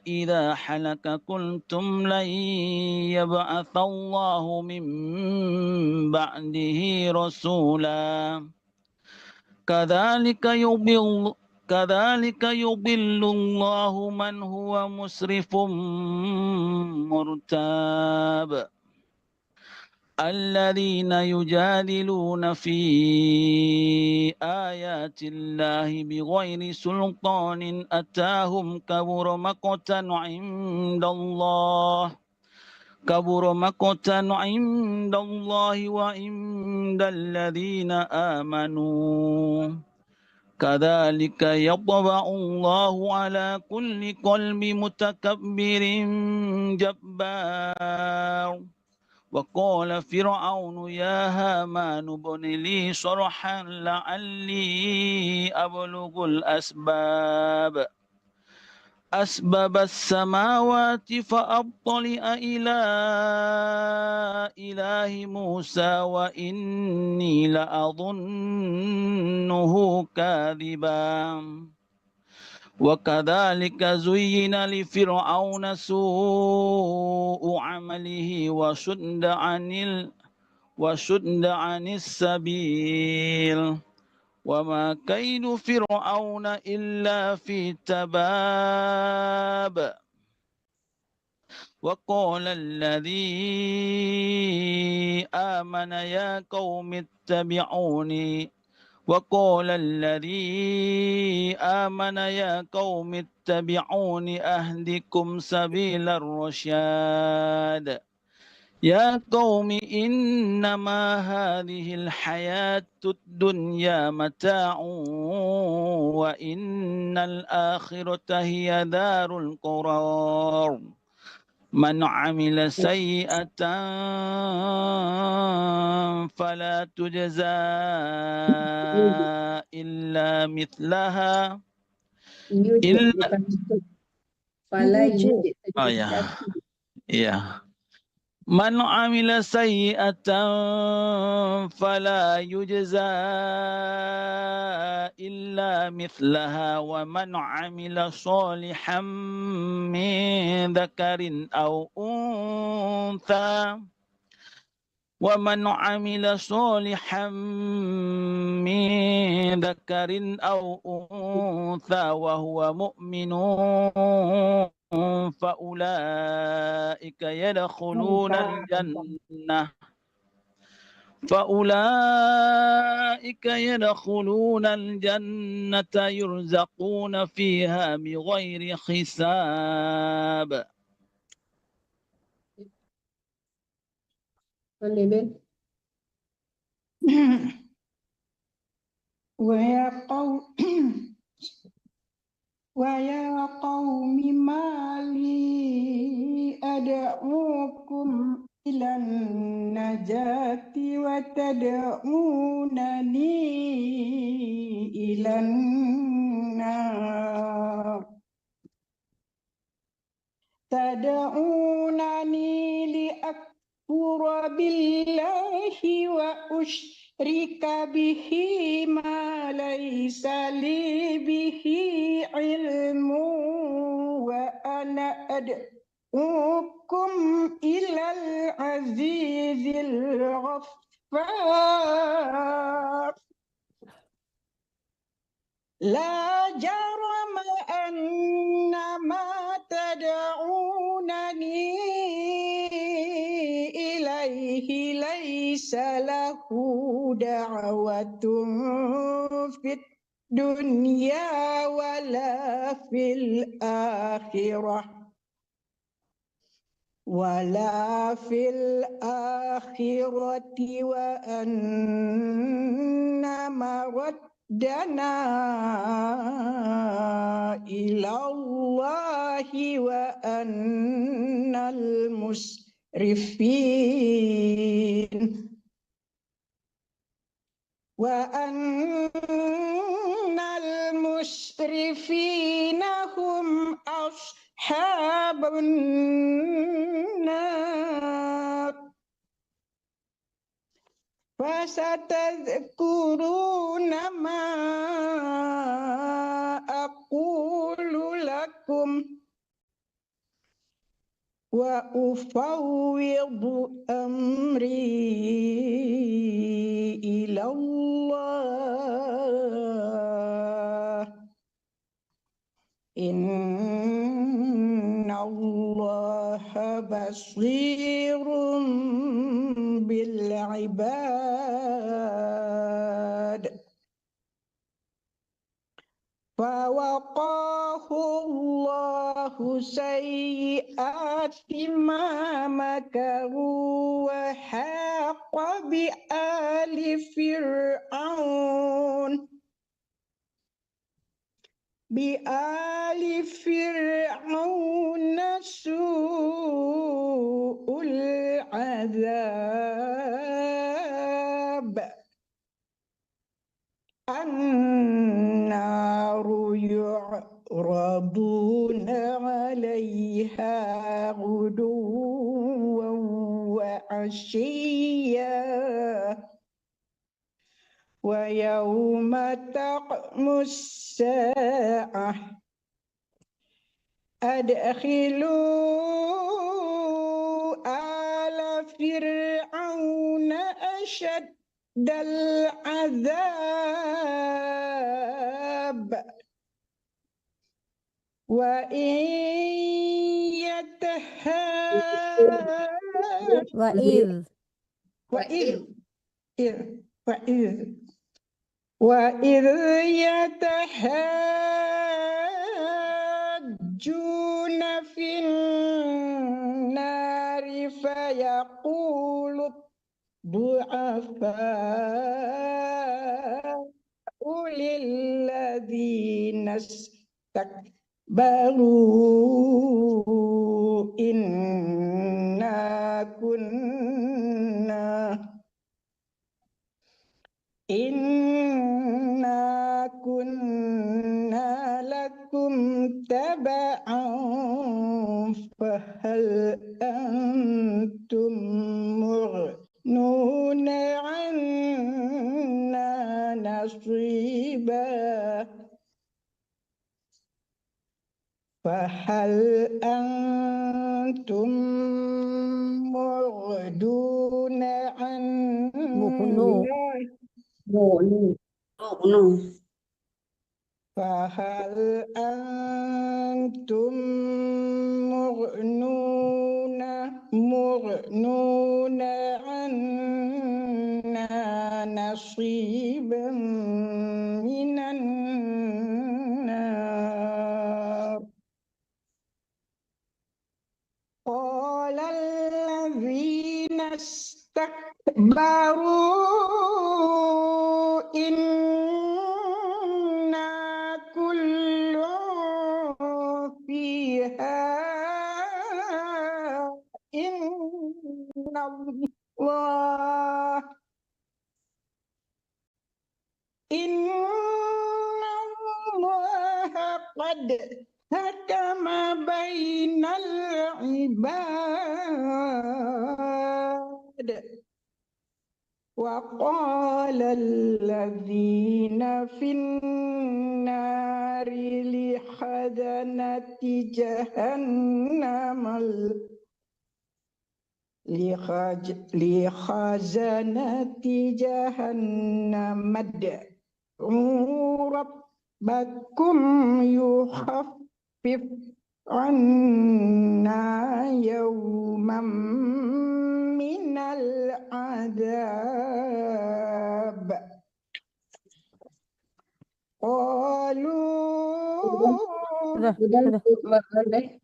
إذا حلك قلتم لن يبعث الله من بعده رسولا كذلك يضل الله من هو مسرف مرتاب الذين يجادلون في آيات الله بغير سلطان أتاهم كبر مقتا عند الله وعند الذين آمنوا كذلك يطبع الله على كل قلب متكبر جبار وقال فرعون يا هامان ابن لي صرحا لعلي أبلغ الأسباب أسباب السماوات فأطلع إلى إله موسى وإني لأظنه كاذبا وكذلك زين لفرعون سوء عمله وصد عن السبيل وما كيد فرعون إلا في تباب وقال الذي آمن يا قوم اتبعوني أهدكم سبيل الرشاد يا قوم إنما هذه الحياة الدنيا متاع وإن الآخرة هي دار القرار من عمل سيئة فلا تجزى إلا مثلها
Yujud bukan yujud. Fala
Yujud.
yujud.
Oh ya. من عمل سيئة فلا يجزى إلا مثلها ومن عمل صالحا من ذكر أو أنثى وهو مؤمن فأولئك يدخلون الجنة يرزقون فيها بغير حساب.
ويا قوم ما لي أدعوكم إلى النجاة وتدعونني إلى النار تدعونني لأكفر بالله وأشرك به ما ليس لي به علم وأنا أدعوكم إلى العزيز الغفار لا جرم أن ما تدعونني إليه ليس له دعوة في الدنيا ولا في الآخرة وأن مردنا إلى الله وأن المسرفين هم أصحاب النار فستذكرون ما أقول لكم وأفوض أمري إلى الله إن الله بصير بالعباد فوقاه الله سيئات ما مكروا وحاق بآل فرعون سوء العذاب النار يعرضون عليها غدوا وعشيا ويوم تقوم الساعة أدخلوا آل فرعون أشد العذاب وإن
وإذ
وإذ يتحاجون في النار فيقول الضعفاء للذين استكبروا إنا كنا لكم تبعا فهل أنتم مغنون عنا نصيبا فهل أنتم مغنون عنا فهل أنتم مغنون عنا نصيبا من النار قال الذين استكبروا إنا كل فيها إن الله قد حكم بين العباد وقال الذين في النار لخزنة جهنم ادعوا ربكم يخفف عنا يوما من العذاب قالوا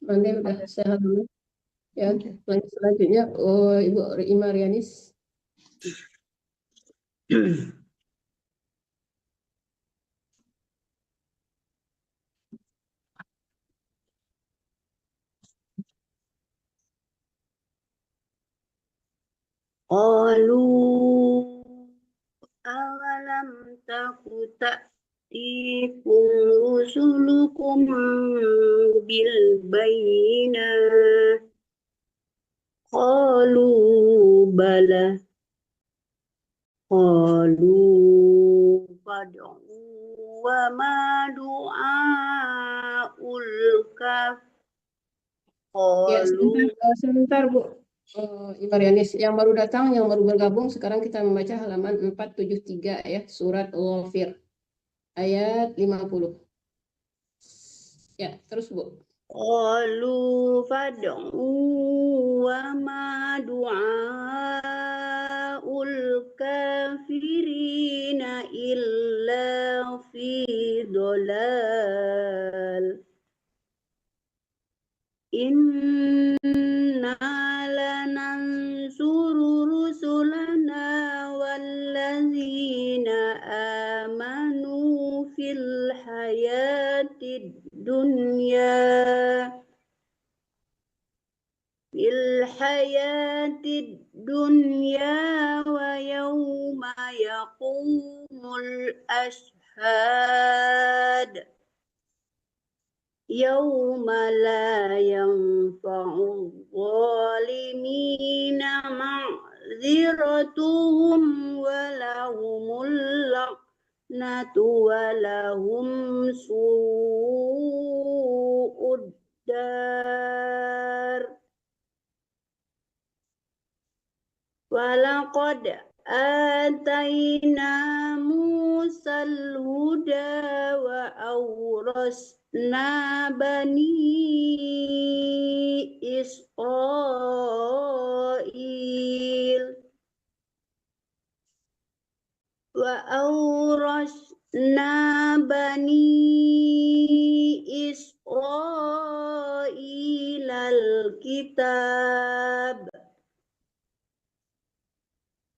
Mande udah sehat dulu. Ya, lanjut selanjutnya Ibu Ima Rianis.
Qalu awalam taku ta'tikum rusulukum bil bayyinah qalu bala qalu fad'u wa ma du'aul kaf
Ya,
qalu
sebentar Bu. Ibu Rianis, yang baru datang, yang baru bergabung, sekarang kita membaca halaman 473 ya, surat Ghafir, ayat 50. Ya, terus Bu.
qalu fad'u wa ma du'aul kafirina illa fi dhalal inna lanansuru rusulana wallazina amanu fil hayatid dunya wa yawma yaqumul ashhad Yawma la yanfa'u zalimina ma'ziratuhum wa lahumul la'natu wa lahum su'ud dar. Walaqad atayna Musal huda wa awrasna bani Israil al-kitab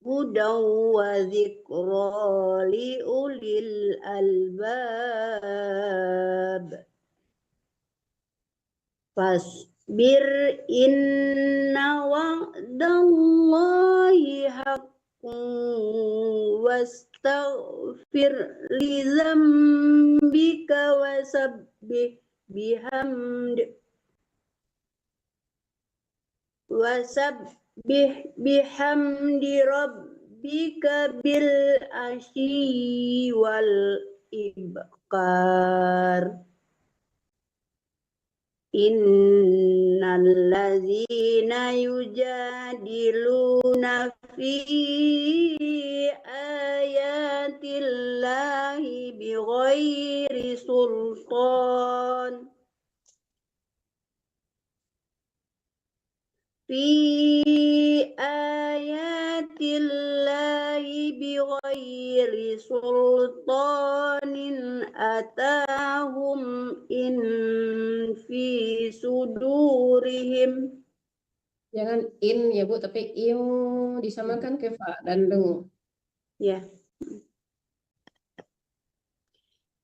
hudaw wa dzikra li ulil albab. Fasbir inna wa'dallahi haqqun wastaghfir li dzambika wasabbih bihamdi rabbika bil asyi wal ibkar. Innal ladzina yujadiluna fi ayatillahi bighairi sultan atahum in fi sudurihim.
Jangan in ya Bu, tapi im disamakan ke fa dan dengu.
Ya.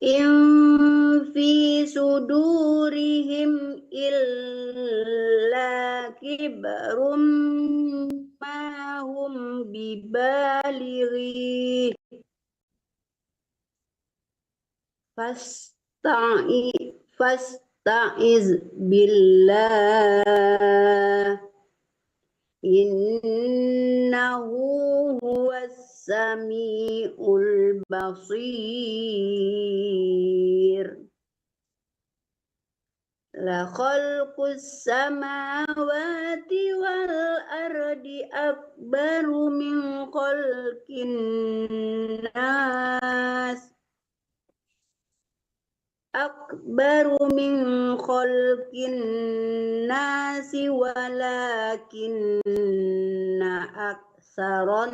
In fi sudurihim illa kibrum ma hum bibalighi fasta'iz billah innahu huwas sami'ul basir. La khalqus samawati wal ardi akbaru min khalqin nas walakinna aksaran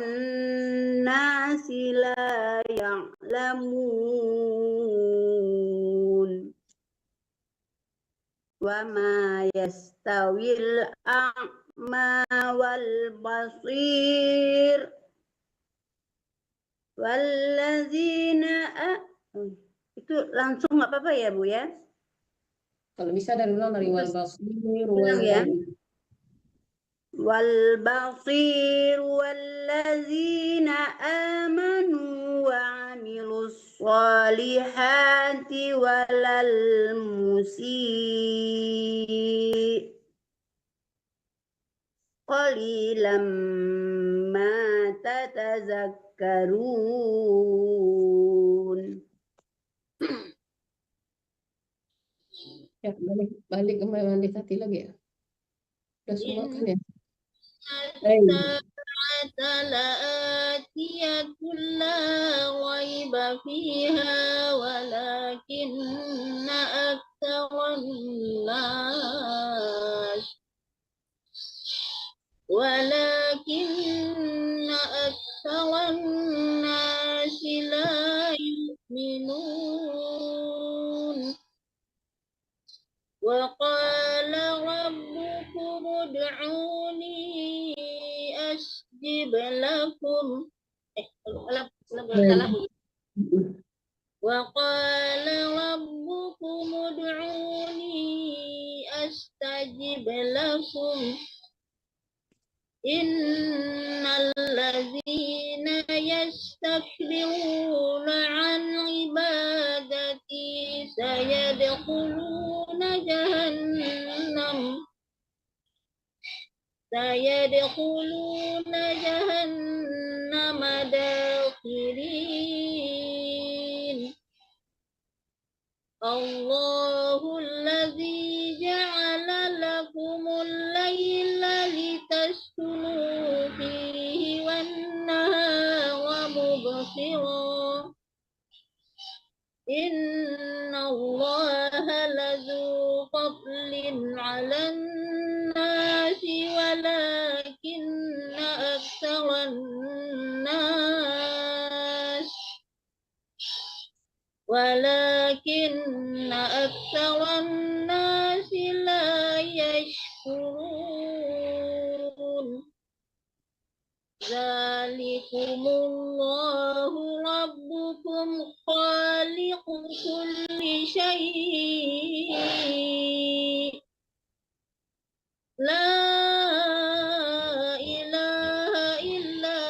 nasi la ya'lamun. Wa ma yastawil a'ma wal basir wallazina itu langsung nggak apa-apa ya Bu ya?
Kalau bisa dari ulang dari wal basir
ya. Wal basir wallazina amanu wa amilus solihati walal musi qalilan ma tatazakkarun.
Ya, balik ke mandi tadi lagi ya. Udah semua kan ya?
La'atiyatul la ghaiba fiha walakinna aktsaran nasi la yu'minun. Wa qala rabbukum ud'uni astajib lakum. Wa qala rabbukum ud'uni astajib lakum. Innal ladzina yastakbiruna an ibadati sayadkhuluna جهنم سيدخلون جهنم داخرين الله الذي جعل لكم الليل لتسكنوا فيه والنهار مبصرا إن الله لذو فضل على الناس ولكن أكثر الناس لا يشكرون ذلكم الله ربكم خالق كل شيء لا إله إلا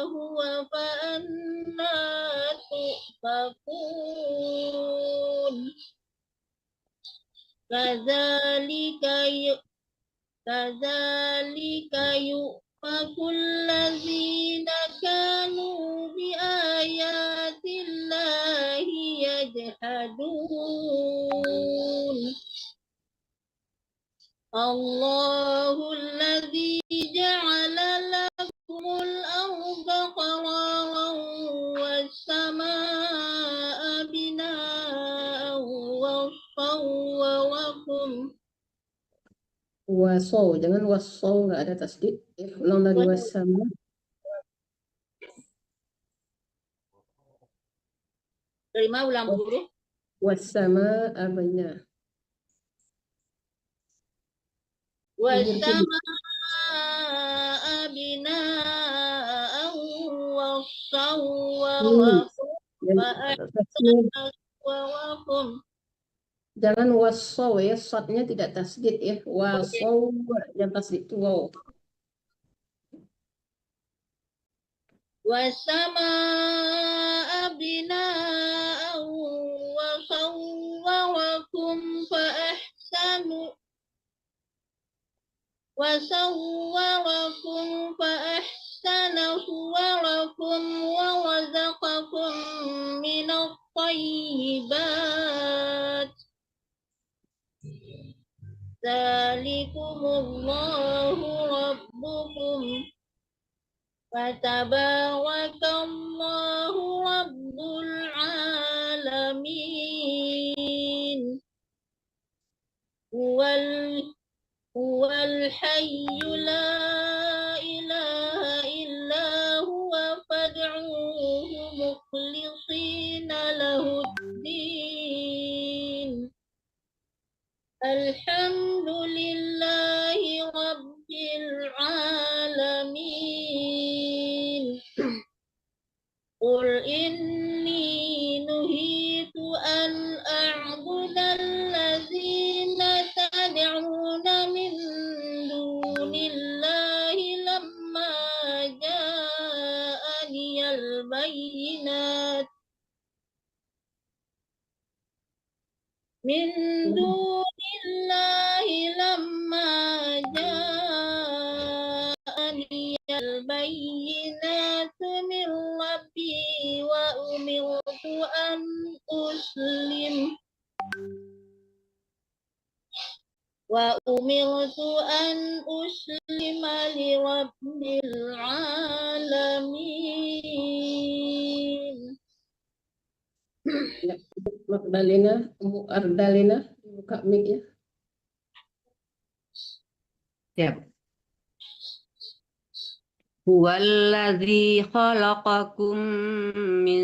هو فأنا تؤفكون كذلك يؤفك الذين كانوا بآيات الله يجحدون الله الذي جعل لكم الأرض قرارا والسماء بناء وصوركم
Wasow, jangan wasow, nggak ada tasdid. Ulang dari wasama.
Terima ulang guru.
Wasama abanya.
والسماء بناء وصوركم فأحسن صوركم
Jangan wasow ya, shotnya tidak tasdid ya. Wasow, yang tasdid itu wow.
والسماء بناء وصوركم فأحسن صوركم ورزقكم من الطيبات ذلكم الله ربكم فتبارك الله رب العالمين هو الحي لا إله إلا هو فادعوه مخلصين له الدين الحمد لله رب العالمين قل إني نهيت أن أعبد الذين تدعون من دون الله لما جاءني البينات من دون الله لما جاءني البينات من ربي وأمرت أن أسلم لرب العالمين.
Ya, Magdalena, Ardalena, buka mic ya.
Siap. Huwallazi khalaqakum min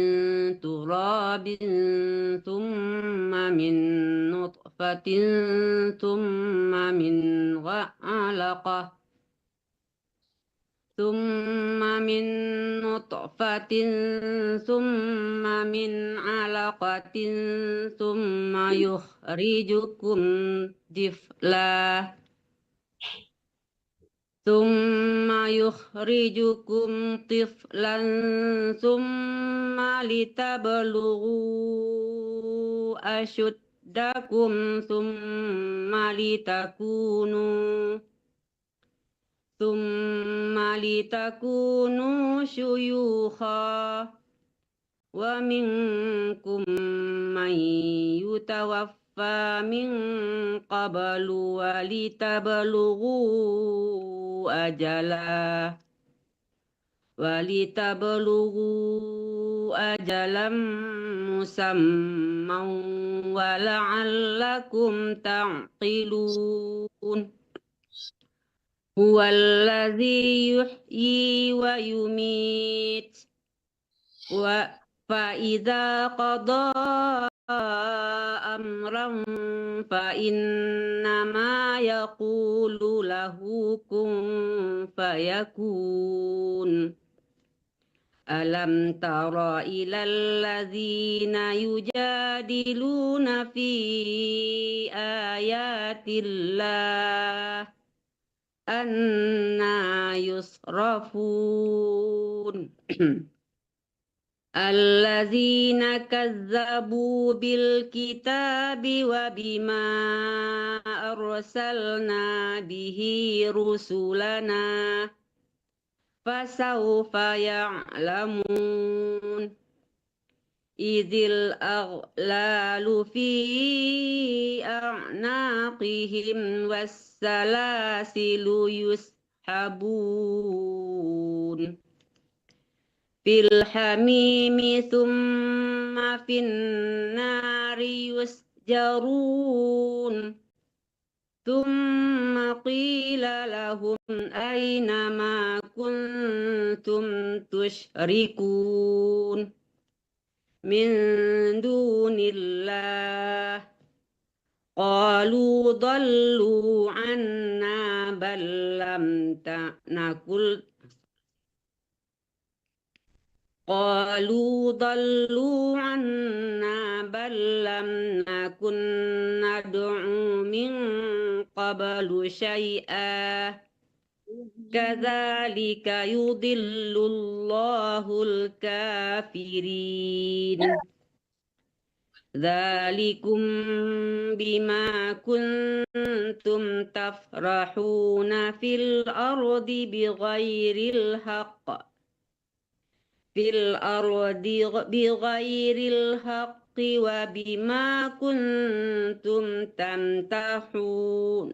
turabin thumma min nutfatin thumma min alaqah thumma min nutfatin thumma min alaqatin thumma yukhrijukum tifla طفلا ثم لتبلغوا يمدكم ثم لتكونوا شيوخا ومنكم من يتوفى من قبل ولتبلغوا أجلا مسمى ولعلكم تعقلون هو الذي يحيي ويميت فإذا قضى أمرا فإنما يقول له كن فيكون ألم تر إلى الذين يجادلون في آيات الله أنى يصرفون الذين كذبوا بالكتاب وبما أرسلنا به رسلنا فسوف يعلمون إذ الأغلال في أعناقهم والسلاسل يسحبون في الحميم ثم في النار يسجرون ثم قيل لهم أين ما كنتم تشركون من دون الله قالوا ضلوا عنا بل لم نكن قالوا ضلوا عنا بل لم نكن ندعو من قبل شيئا كذلك يضل الله الكافرين ذلكم بما كنتم تفرحون في الأرض بغير الحق وبما كنتم تمتحون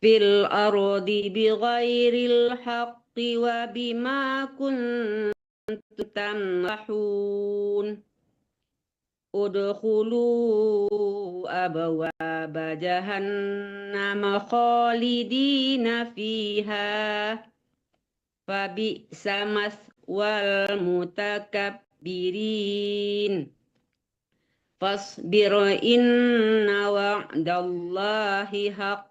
في الأرض بغير الحق وبما كنتم تمتحون ادخلوا أبواب جهنم خالدين فيها فبئس مثوى المتكبرين فاصبر إن وعد الله حق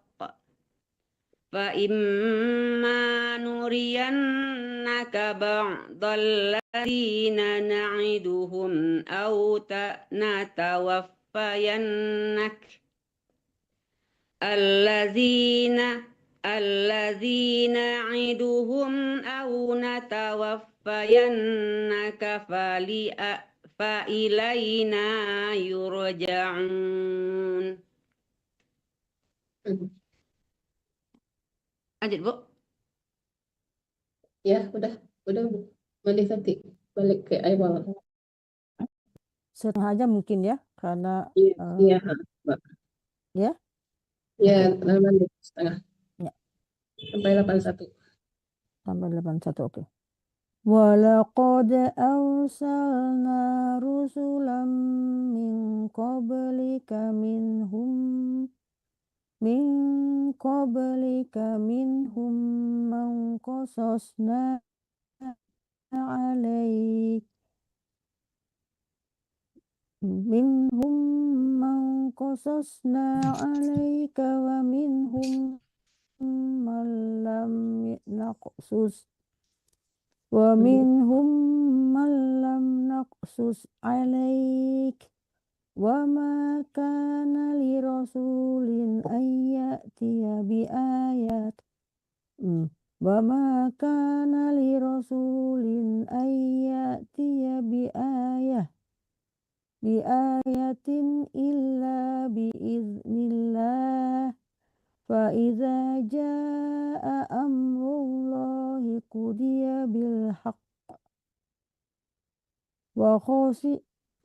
فإما نرينك بعض الذين نعدهم أو نتوفينك الذين نعدهم أو نتوفينك فإلينا يرجعون. Lanjut, Bu.
Ya, udah Bu. Balik nanti, balik ke awal.
Setengah aja mungkin ya, karena
Iya, Mbak.
ya.
Ya, okay. Setengah.
Ya.
Sampai 81.
Sampai 81, oke. Walaqad arsalna rusulam min qablika minhum man qasasna alaik wa minhum man lam naqsus alaik wa ma kana li rasulin ayyatiya bi ayat wa ma kana li rasulin ayyatiya bi بآية إلا بإذن الله فإذا جاء أمر الله قضي بالحق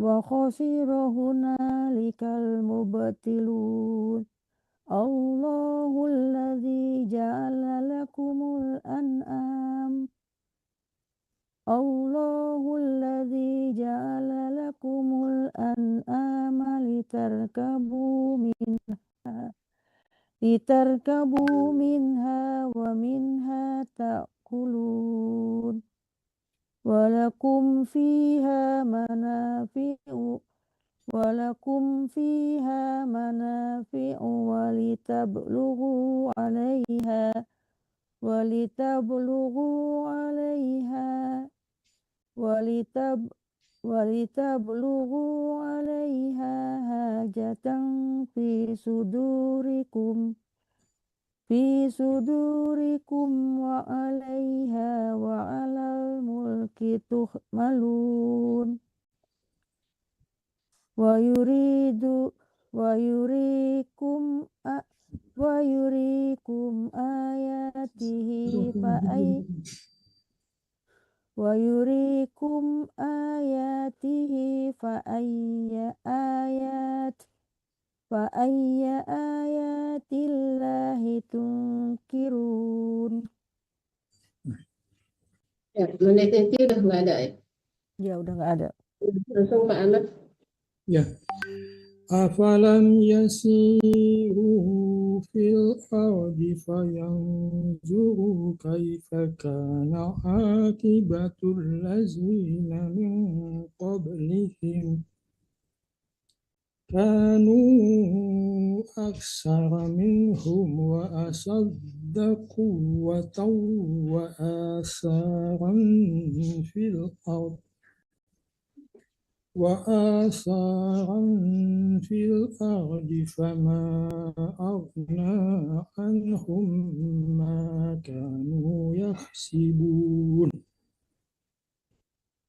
وخسر هنالك المبطلون الله الذي جعل لكم الأنعام لتركبوا منها ومنها تأكلون ولكم فيها منافع ولتبلغوا عليها حاجة في صدوركم وعليها وعلى الملك تحملون ويريكم آياته فأي آيات الله تنكرون.
Ya, menit itu udah nggak ada ya.
Ya udah nggak ada.
Langsung Pak Ahmad.
Ya. Afalam yasiru fil ardi fayanzuru kaifa kana akibatul lazina min qablihim kanu aksara minhum wa asadda quwwatan wa asaran fil ard وآثارا في الأرض فما أغنى عنهم ما كانوا يكسبون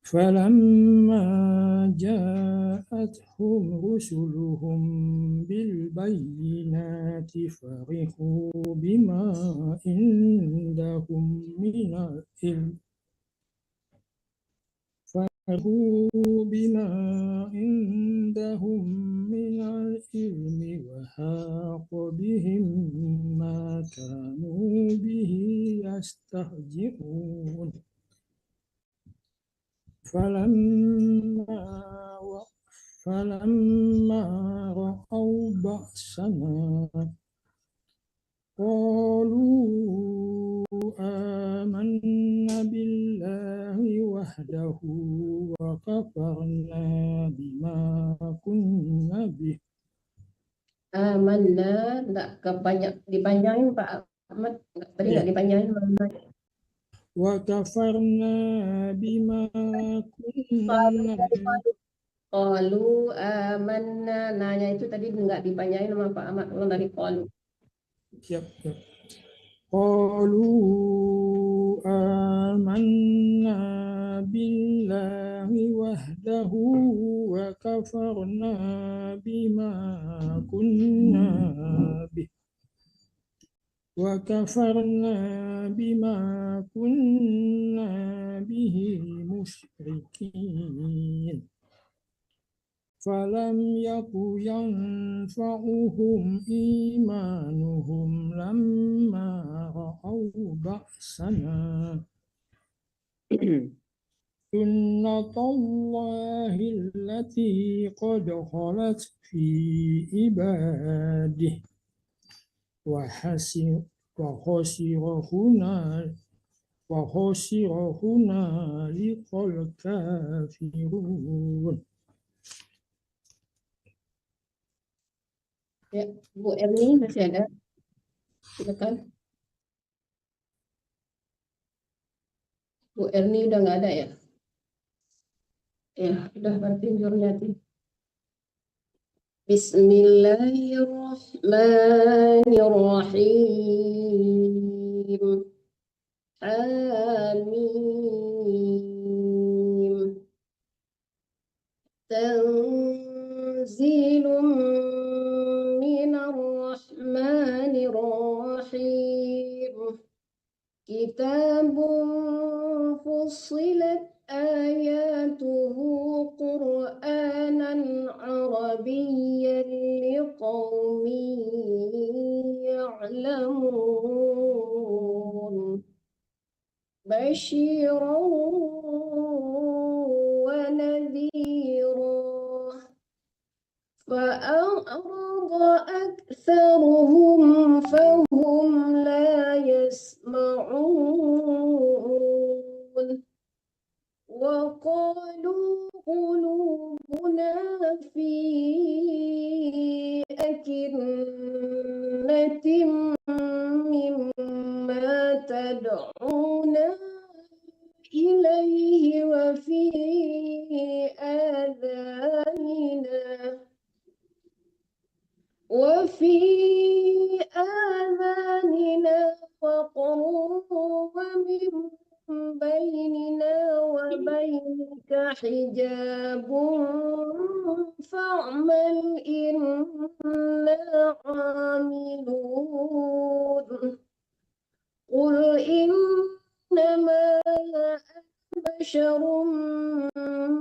فلما جاءتهم رسلهم بالبينات فرحوا بما عندهم من العلم وحاق بهم ما كانوا به يستهزئون فلما رأوا بأسنا قالوا آمنا بالله وحده وكفرنا بما كنا به.
Amanna nggak dipanjangin Pak Ahmad, tadi nggak dipanjangin.
وكفرنا بما كنا
Qalu amanna, nanya itu tadi nggak dipanjangin sama Pak Ahmad, ulang dari qalu.
Siap. قالوا آمنا بالله وحده وكفرنا بما كنا به مشركين فلم يكن ينفعهم إيمانهم لما رأوا بأسنا سنة الله التي قد خلت في عباده وخسر هنالك الكافرون.
Ya, Bu Erni masih ada? Silakan. Bu Erni udah nggak ada ya? Ya, udah berarti Jurnati. Bismillahirrahmanirrahim. Amin. تنزيل من الرحمن الرحيم كتاب فصلت آياته قرآنا عربيا لقوم يعلمون بشيرا ونذيرا فأعرض أكثرهم فهم لا يسمعون وقالوا قلوبنا في أكنة مما تدعونا إليه وفي آذاننا وقر ومن بيننا وبينك حجاب فاعمل إنا عاملون قل إنما بشر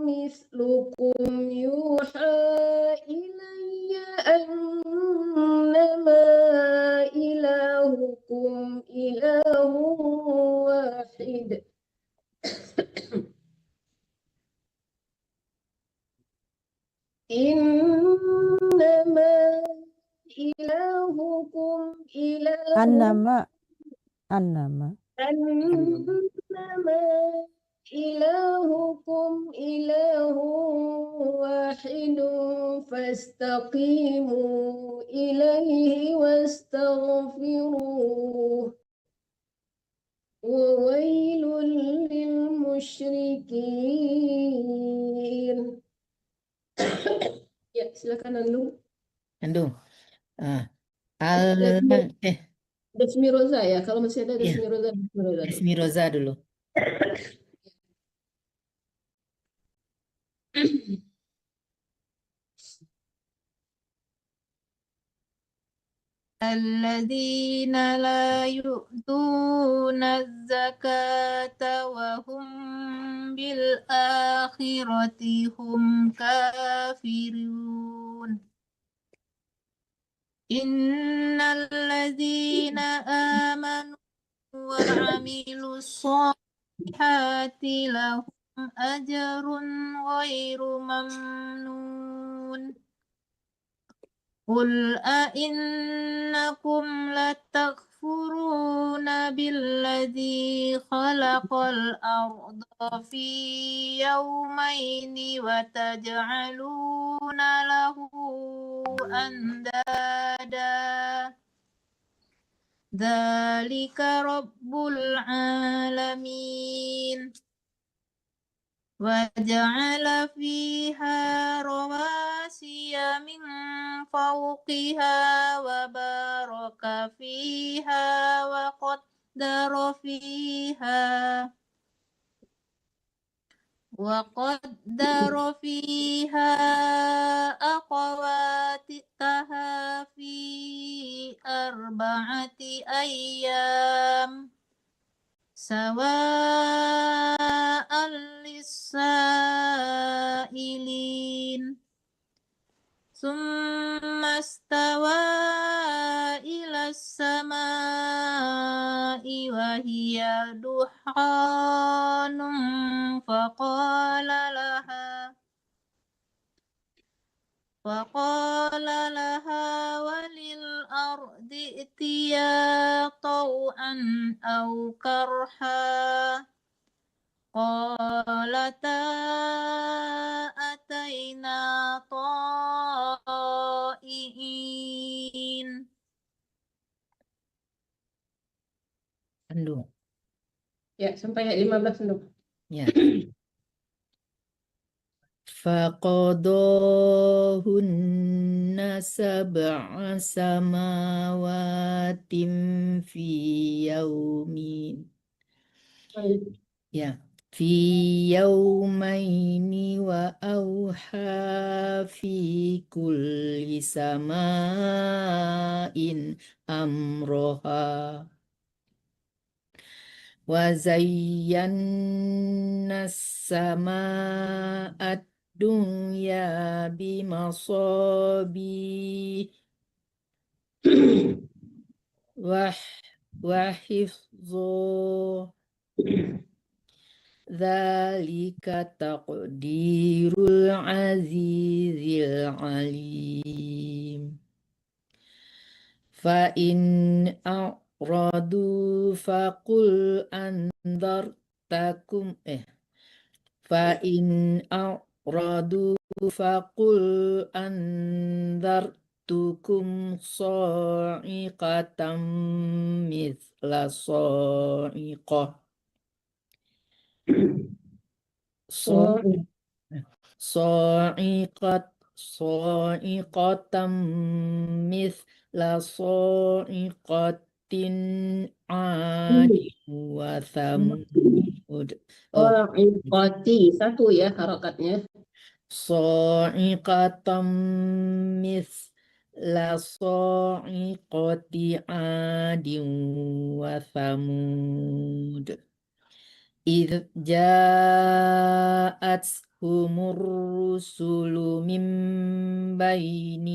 مثلكم يوحى إلي أنما إلهكم إله واحد إنما إلهكم إله
Annama
أنما إلهكم إله واحد فاستقيموا إليه واستغفروه وويل للمشركين. Ya, silakan Andu. Desmi Roza ya, kalau masih ada Desmi Roza, Desmi Roza dulu.
Desmi Roza dulu.
الذين لا يؤتون الزكاة وهم بالآخرة هم كافرون إن الذين آمنوا وعملوا الصالحات لهم أجر غير ممنون قل أئنكم لتكفرون بالذي خلق الأرض في يومين وتجعلون له أندادا ذلك رب العالمين وجعل فيها رواسي من فوقها وبارك فيها وقدر فيها أقواتها في 4 أيام سواء للسائلين ثم استوى إلى السماء وهي دخان فقال لها وللأرض ائتيا طوعا أو كرها قالتا أتينا طائعين.
Andu.
Ya, sampai ayat 15 Andu.
Ya. Faqadahunna sab'a samawatin fi yaumin. Ya. في يومين وأوحى في كل سماء أمرها وزينا السماء الدنيا بمصابيح وحفظا ذلك تقدير العزيز العليم فإن أعرضوا فقل أنذرتكم فإن أعرضوا فقل أنذرتكم صاعقة مثل صاعقة صاعقة مثل صاعقة عاد وثمود
Qa'iqati, satu ya harakatnya.
صاعقة مثل صاعقة عاد وثمود إذ جاءتهم الرسل من بين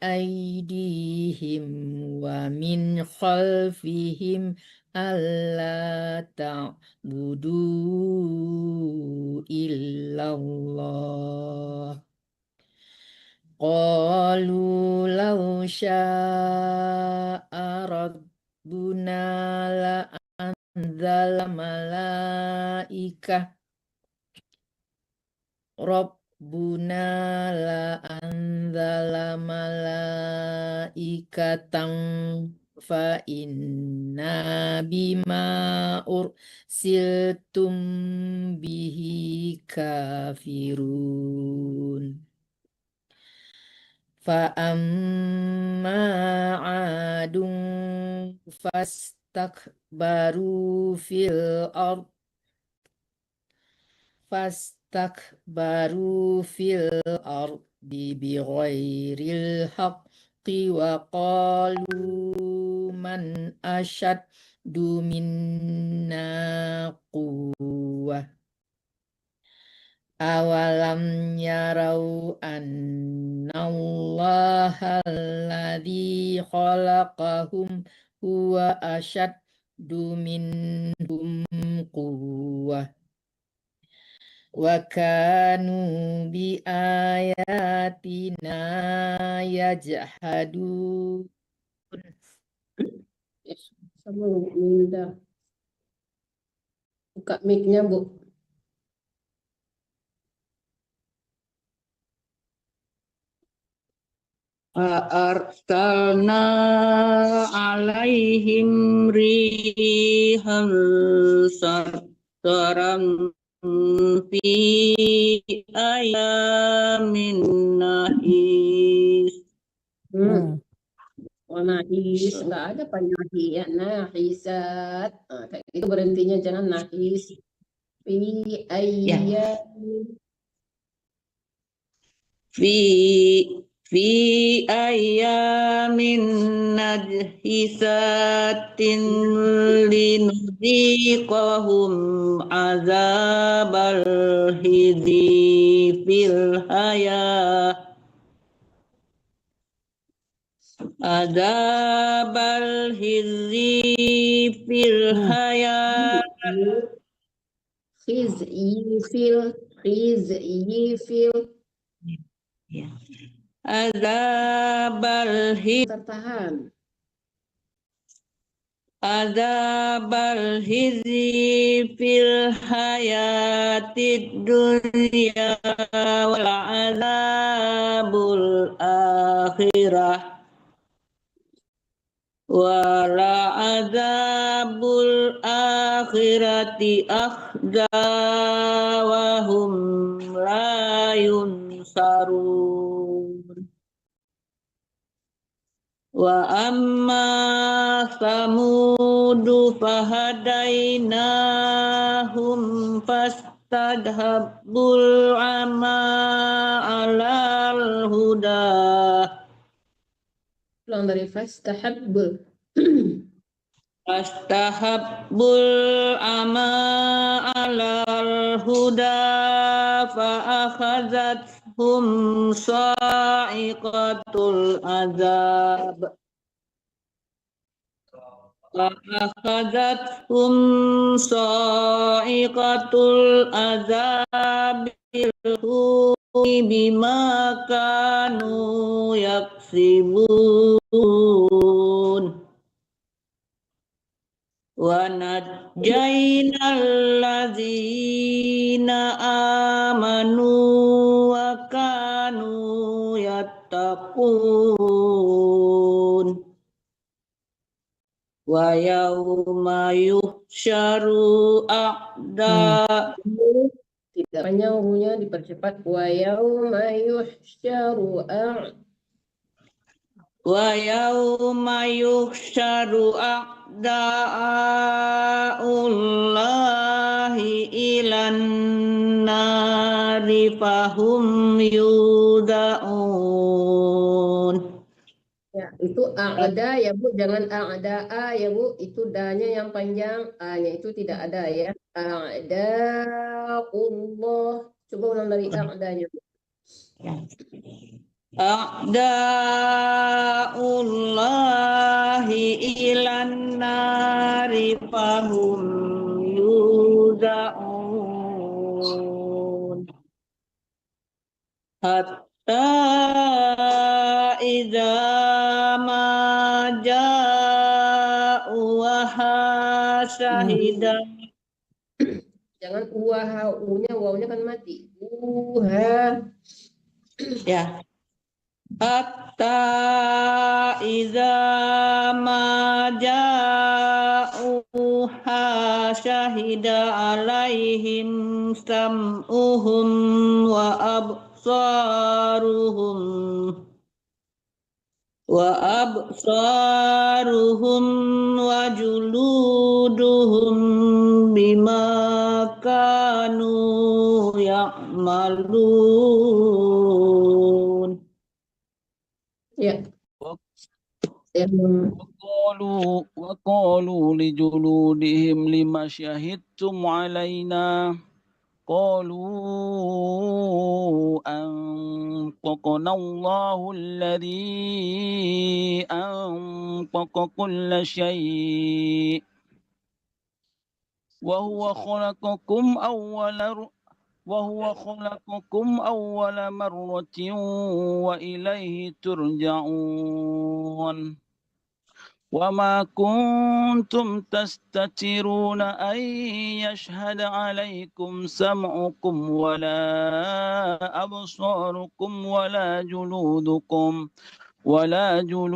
أيديهم ومن خلفهم ألا تعبدوا إلا الله قالوا لو شاء ربنا لأنزل ملائكة فإنا بما أرسلتم به كافرون فأما عاد فاستكبروا في الأرض بغير الحق وقالوا من أشد منا قوة أولم يروا أن الله الذي خلقهم هو أشد منهم قوة وكانوا بآياتنا يجحدون.
Sama Minda. Buka mic-nya, Bu.
Arsalna alaihim rihan sarsaran fi ayamin nahis.
Nahis, nggak ada panyahi ya, nahisat. Nah, kayak gitu berhentinya, jangan nahis. Fi ayyamin.
Fi ayamin najhisatin linuziqahum azabal hizi fil hayah azabal hizi fil hayah
Khizyi fil
azabal hizi
tertahan.
Azabal hizi fil hayatid dunya wal azabul akhirah wala azabul akhirati akhza wa hum la yunsarun. Wa amma samudu fahadainahum fastadhabbul ama alal huda.
Ulang dari fastahabbul.
Fastahabbul ama alal huda fa'akhazathum sa'iqatul azab. Fa'akhazathum sa'iqatul azabil huni bima kanu yaksibun. Wa najjaynal ladzina amanu wa kanu yattaqun. Wa yauma yuhsyaru a'da.
Tidak panjang runya, dipercepat. Wa yauma yuhsyaru
Wa yauma yuhsyaru a'da'ullahi ilan nari fahum yuda'un.
Ya, itu a'da ya Bu, jangan a'da'a ya Bu, itu danya yang panjang, a-nya itu tidak ada ya. A'da'ullah. Coba ulang dari a'danya Bu.
A'da'ullahi ilan nari fahum yuda'un. Hatta idza ma ja'uha syahidan.
Jangan u-nya, wawunya kan mati.
Ya. Hatta idza ma ja'uha syahida alaihim sam'uhum wa absaruhum wa juluduhum bima kanu ya'malun.
Ya.
وقالوا لجلودهم لما شهدتم علينا قالوا أنطقنا الله الذي أنطق كل شيء وهو خلقكم أول مرة وإليه ترجعون وما كنتم تستترون أن يشهد عليكم سمعكم ولا أبصاركم ولا جلودكم ولكن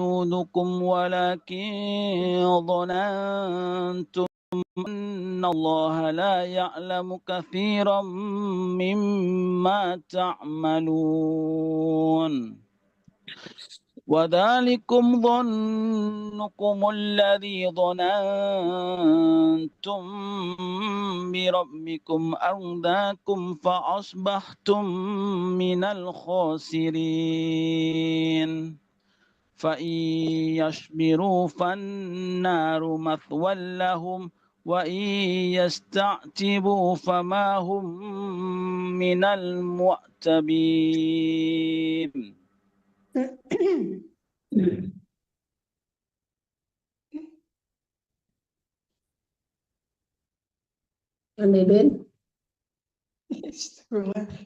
ظننتم أن الله لا يعلم كثيرا مما تعملون وذلكم ظنكم الذي ظننتم بربكم أرداكم فأصبحتم من الخاسرين فإن يصبروا فالنار مثوى لهم وإن يستعتبوا فما هم من المعتبين.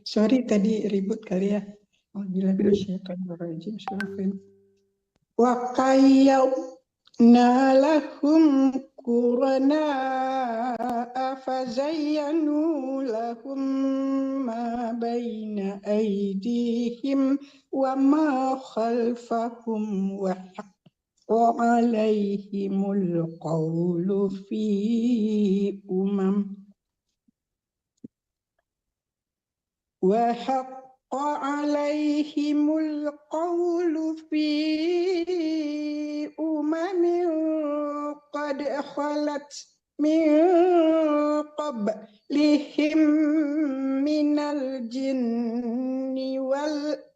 Sorry tadi ribut kali ya. Wa qayyawna lahum qurana'a fazayyanu lahum ma baina aydihim wa ma khalfahum wa haqqa alaihimul qawlu fi umam wa haqqa عليهم القول في قد خلت من قبلهم من الجن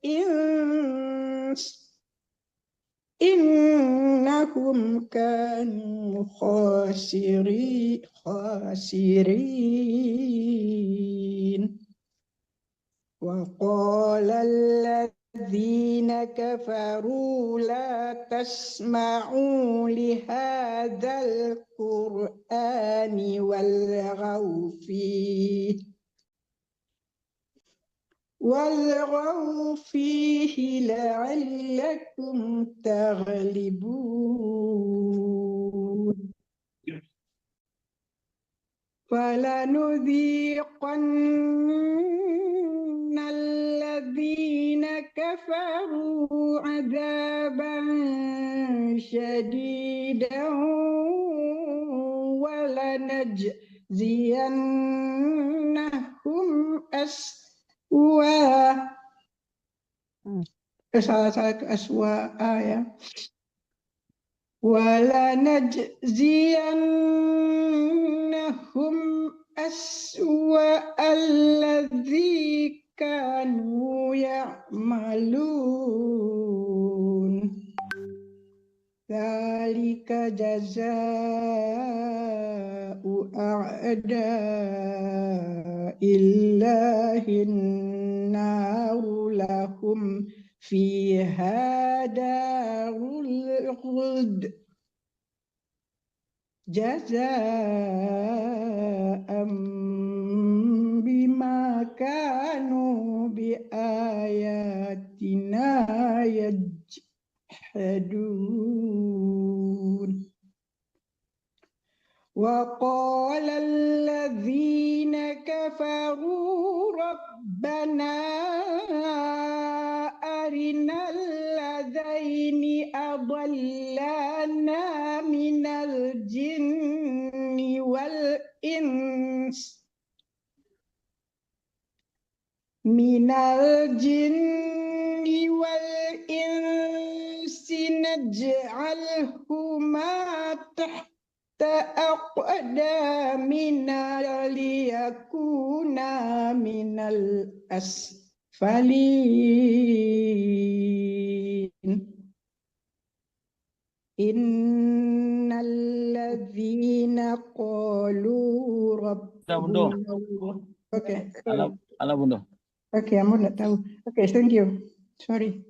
والإنس إنهم كانوا خاسرين وقال الذين كفروا لا تسمعوا لهذا القرآن والغوا فيه لعلكم تغلبون فلنذيقن الذين كفروا عذابا شديدا ولنجزينهم ولنجزينهم أسوأ الذي كانوا يعملون ذلك جزاء أعداء الله النار لهم فيها دار الخلد جزاء بما كانوا بآياتنا يجحدون وقال الذين كفروا ربنا أرنا الذين أضلانا من الجن والإنس نجعلهما تحت أقدامنا ليكونا من الأسفلين إن الذين قالوا ربنا الله. Okay.
Ala Bunda.
Okay, Amor nggak tahu. Okay, thank you. Sorry.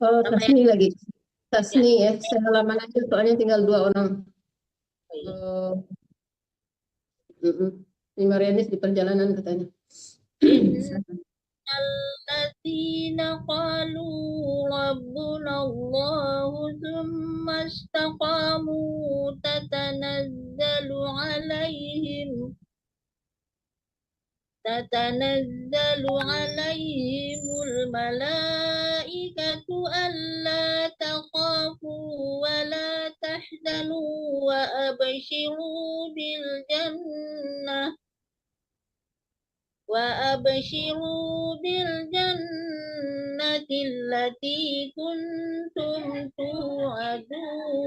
Tasni lagi. Tasni ya, saya halaman aja soalnya tinggal 2 orang. Ini Marianis di perjalanan katanya.
Alladzina qalu rabbuna Allah thumma istaqamu tatanazzalu alaihimul malaikatu alla takhafu wa la tahzanu wa abshiru bil jannati allati kuntum tu'adun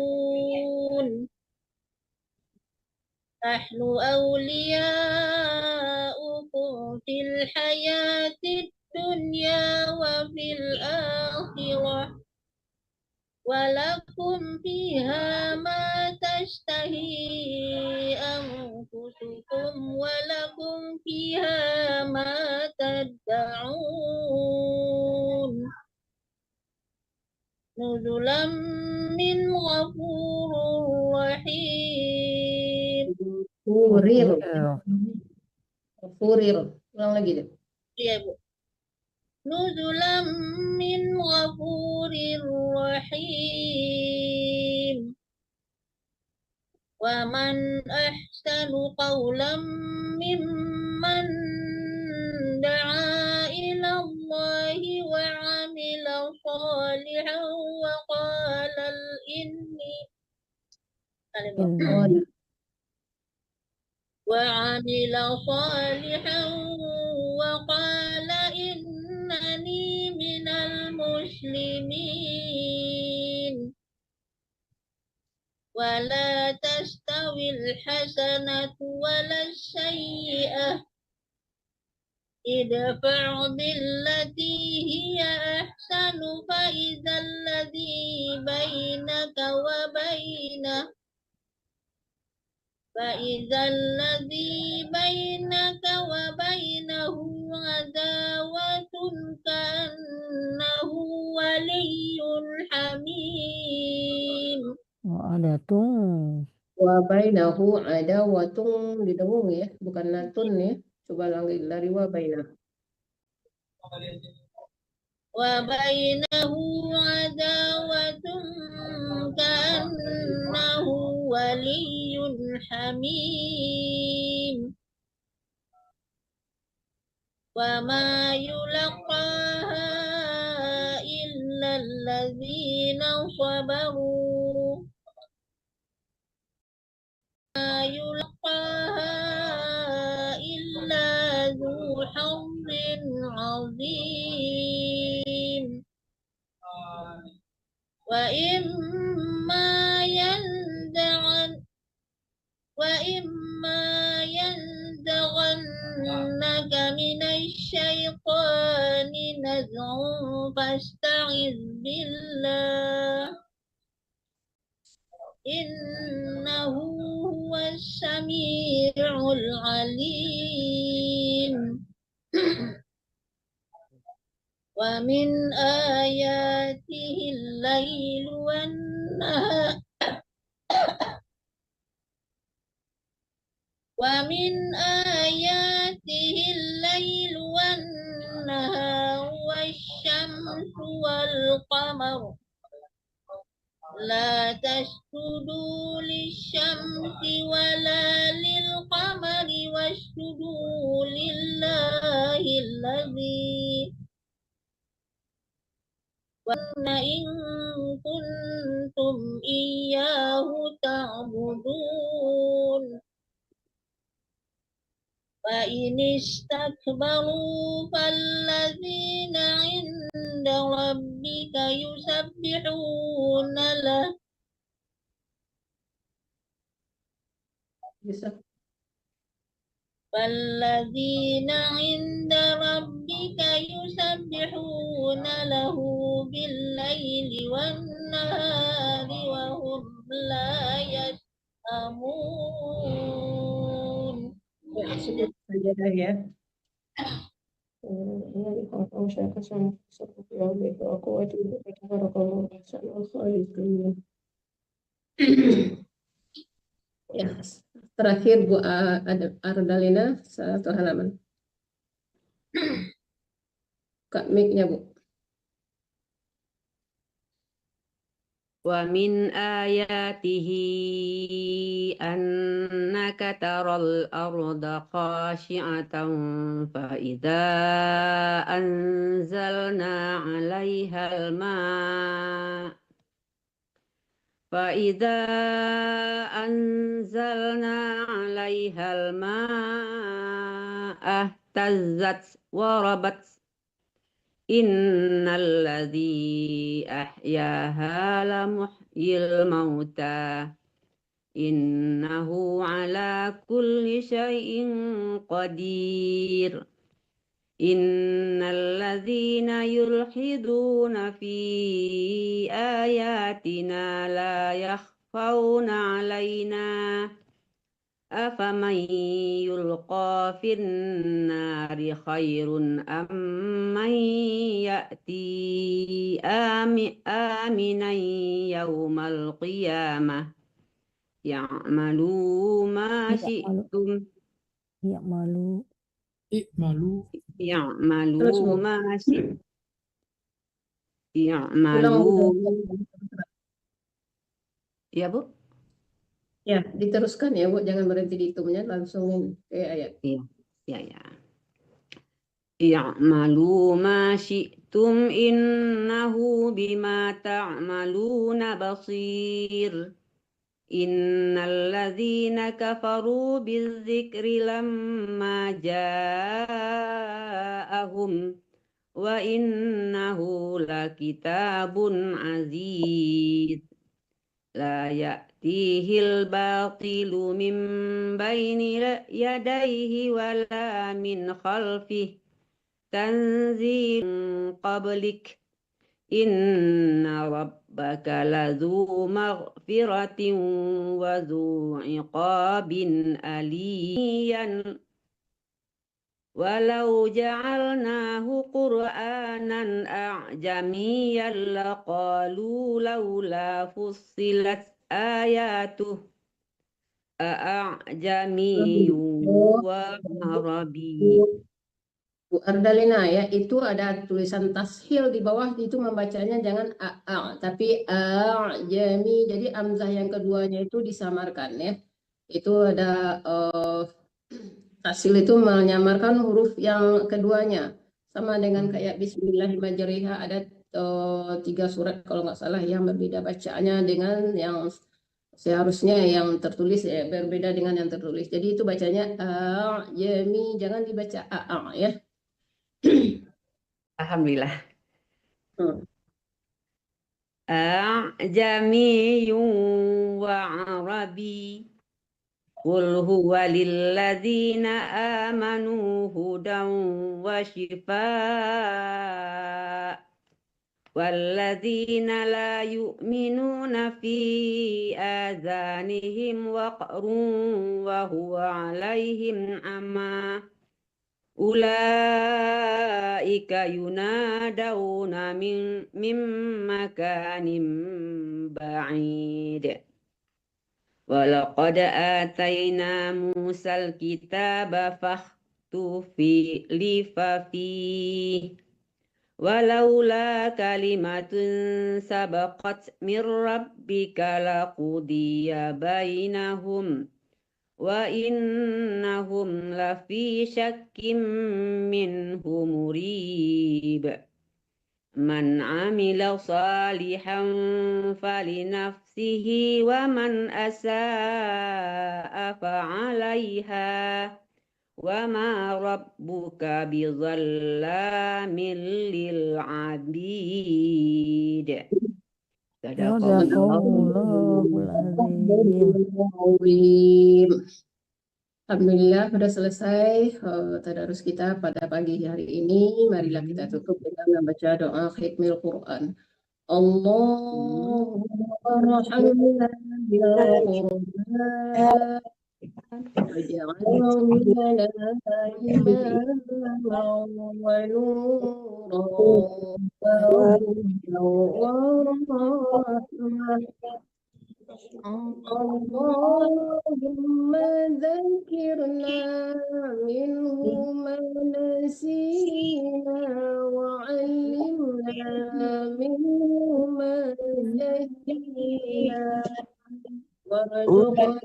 nahnu awliya'ukum fil hayatid dunya wa fil akhirah walakum fiha ma tashtahi anfusukum walakum fiha ma tad'un nuzulam min ghafurur rahim.
Furir. Ulang lagi deh.
Iya, Bu. Nuzulam min ghafurir rahim. Wa man ahsanu qawlan mimman da'a ila Allahi wa 'amila shalihan wa qala
إلا
وعمل صالحا وقال إنني من المسلمين ولا تستوي الحسنة ولا السيئة ادفع بالتي هي أحسن فإذا الذي بينك وبينه عداوة كأنه ولي حميم.
Wa bainahu adawatun didengung ya, bukan natun ya. Coba lagi dari wa bainah.
وبينه عداوة كأنه ولي حميم وما يلقاها إلا الذين صبروا ما يلقاها إلا ذو حظ عظيم وإما ينزغنك من الشيطان نزغ فاستعذ بالله إنه هو السميع العليم. ومن آياته الليل والنهار والشمس والقمر لا تسجدوا للشمس ولا للقمر واسجدوا لله الذي إن كنتم إياه تعبدون فإن استكبروا فالذين عند ربك يسبحون له فالذين عند ربك يسبحون له بالليل والنهار وهم لا يسأمون.
Cukup saja dah ya. Ya, terakhir Bu Ardalina satu halaman. Kak mic-nya Bu.
ومن آياته أنك ترى الأرض خاشعة فإذا أنزلنا عليها الماء اهتزت وربت إن الذي أحياها لمحيي الموتى إنه على كل شيء قدير إن الذين يلحدون في آياتنا لا يخفون علينا أفمن يلقى في النار خير أم من يأتي آمنا يوم القيامة يعملوا ما شئتم Ya Bu?
Ya, diteruskan ya Bu, jangan berhenti di itumnya, langsungin ke ayat.
Ya. Ya'malu ma syi'tum innahu bima ta'maluna basir. Innalladzina kafaru bidzikri lamma ja'ahum wa innahu lakitabun aziz la ya'tihil batilu min baini yadayhi wala min khalfih tanzilun qablik inna rabbaka ladzu maghfiratin wa dzu iqabin aliyan walau ja'alnahu qur'anan a'jamiyyan laqalu laula fussilat ayatuh a'jamiyyun wa arabi.
Bu Ardalina ya, itu ada tulisan tashil di bawah, itu membacanya jangan a tapi jami. Jadi amzah yang keduanya itu disamarkan ya. Itu ada tashil itu menyamarkan huruf yang keduanya. Sama dengan kayak Bismillahirrahmanirrahim, ada 3 surat kalau nggak salah yang berbeda bacaannya dengan yang seharusnya yang tertulis ya, berbeda dengan yang tertulis. Jadi itu bacanya jami, jangan dibaca ya.
Alhamdulillah. A'jamiyyun wa arabi. Qul huwa lilladzina amanu hudan wa shifaa. Walladzina la yu'minuna fi adhanihim waqrun wa huwa alaihim ama. Ulaika yunadawna min makanin ba'id. Walaqad atayna Musal kitaba fakhtulifa fihi. Walaula kalimatun sabaqat min rabbika laqudiya bainahum. Wa innahum lafi syakkim minhu murib. Man amila salihan falinafsihi wa man asa'a fa'alaiha wa ma rabbuka bizallamin lil abid.
Alhamdulillah sudah selesai tadarus kita pada pagi hari ini. Marilah kita tutup dengan membaca doa khitmil Quran. Allahumma rahmana bil Quran waj'alhu lana imaman wa nuran wa rahmah. Allahumma dzakirna minhu ma nasina wa 'allimna minhu ma jahilna warzuqna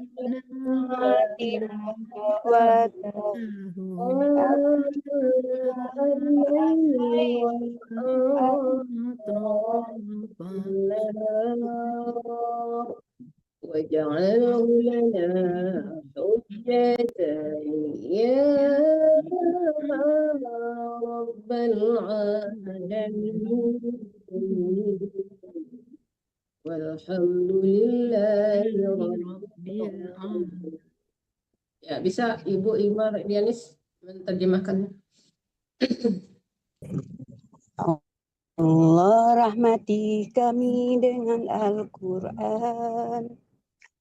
waj'alhu lana hujjatan ya rabbal alamin. Walhamdulillahi rabbil alamin. Ya, bisa Ibu Imar Dianis menerjemahkannya.
Allah rahmati kami dengan Al-Quran.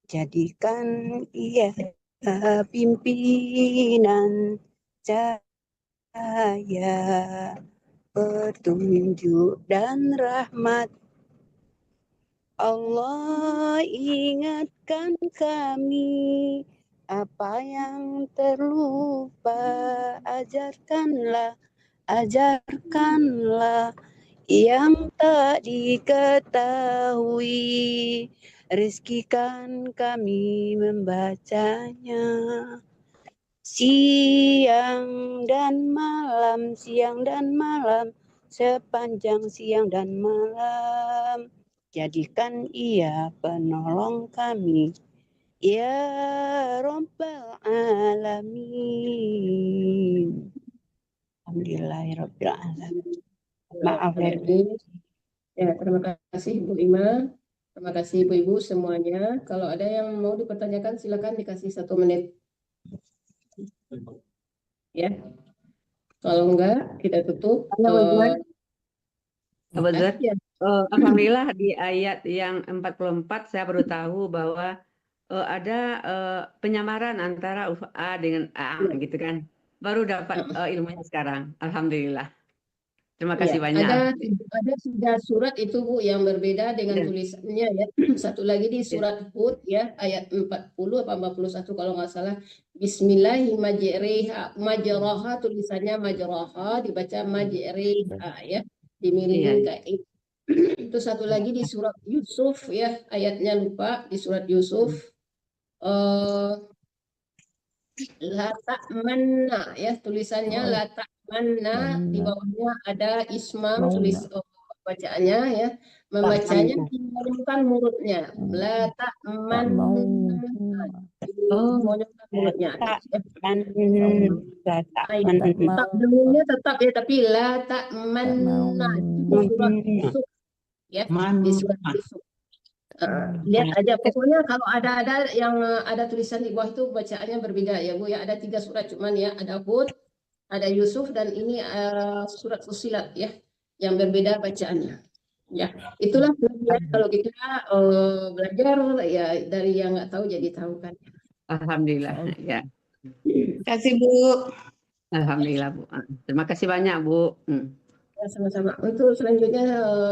Jadikan ia pimpinan cahaya, petunjuk dan rahmat. Allah ingatkan kami apa yang terlupa, ajarkanlah yang tak diketahui, rizkikan kami membacanya siang dan malam, sepanjang siang dan malam. Jadikan ia penolong kami Ya Rabbal Alamin. Alhamdulillahirabbil alamin. Maaf ya.
Ya, terima kasih Bu Ima. Terima kasih Ibu-Ibu semuanya. Kalau ada yang mau dipertanyakan silakan dikasih 1 menit. Ya. Kalau enggak kita tutup.
Ya. Alhamdulillah di ayat yang 44 saya baru tahu bahwa ada penyamaran antara huruf A dengan A gitu kan. Baru dapat ilmunya sekarang. Alhamdulillah. Terima kasih banyak.
Ada 3 surat itu Bu yang berbeda dengan tulisannya ya. Satu lagi di surat Hud ya ayat 40 apa 41 kalau nggak salah. Bismillahirrahmanirrahim. Majraha tulisannya majraha dibaca majriha ya. Dimiringin kayak itu. Itu satu lagi di surat Yusuf ya ayatnya lupa di surat Yusuf. La ta'manna ya tulisannya la ta'manna di bawahnya ada ismam tulis bacaannya ya membacanya menunjukkan mulutnya la ta'manna menunjukkan mulutnya takdemnya tetap ya tapi la ta'manna di surat Yusuf ya di surat Yusuf. Lihat aja pokoknya kalau ada yang ada tulisan di bawah itu bacaannya berbeda ya Bu ya ada 3 surat cuman ya ada Hud ada Yusuf dan ini surat Fussilat ya yang berbeda bacaannya ya itulah kalau kita belajar ya dari yang nggak tahu jadi tahu kan.
Alhamdulillah ya.
Terima kasih Bu.
Alhamdulillah Bu. Terima kasih banyak Bu.
Ya, sama-sama. Untuk selanjutnya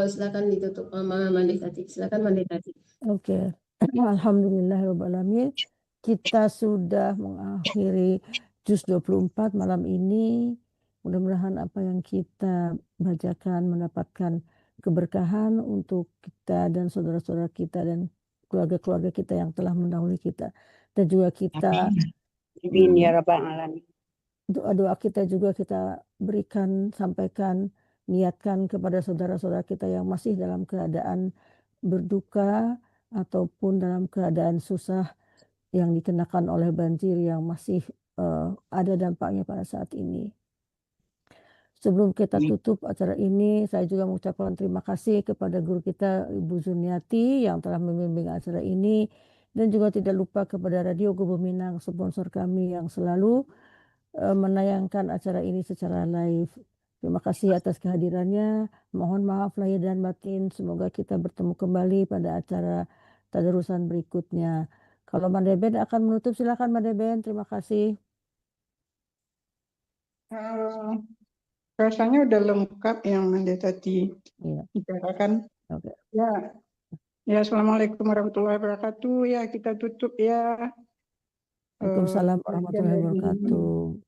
silakan ditutup sama Mandetati. Silakan Mandetati.
Oke. Alhamdulillahirrahmanirrahim. Kita sudah mengakhiri juz 24 malam ini. Mudah-mudahan apa yang kita bacakan mendapatkan keberkahan untuk kita dan saudara-saudara kita dan keluarga-keluarga kita yang telah mendahului kita. Dan juga kita
Amin ya rabbal alamin.
Doa-doa kita juga kita berikan, sampaikan, niatkan kepada saudara-saudara kita yang masih dalam keadaan berduka ataupun dalam keadaan susah yang dikenakan oleh banjir yang masih ada dampaknya pada saat ini. Sebelum kita tutup acara ini, saya juga mengucapkan terima kasih kepada guru kita Ibu Zuniati yang telah membimbing acara ini dan juga tidak lupa kepada Radio Gubuk Minang, sponsor kami yang selalu menayangkan acara ini secara live. Terima kasih atas kehadirannya. Mohon maaf lahir dan batin. Semoga kita bertemu kembali pada acara tadarusan berikutnya. Kalau Mandeben akan menutup, silakan Mandeben. Terima kasih.
Rasanya udah lengkap yang Mandetati bicarakan.
Okay.
Ya, assalamualaikum warahmatullahi wabarakatuh. Ya, kita tutup ya.
Waalaikumsalam warahmatullahi wabarakatuh.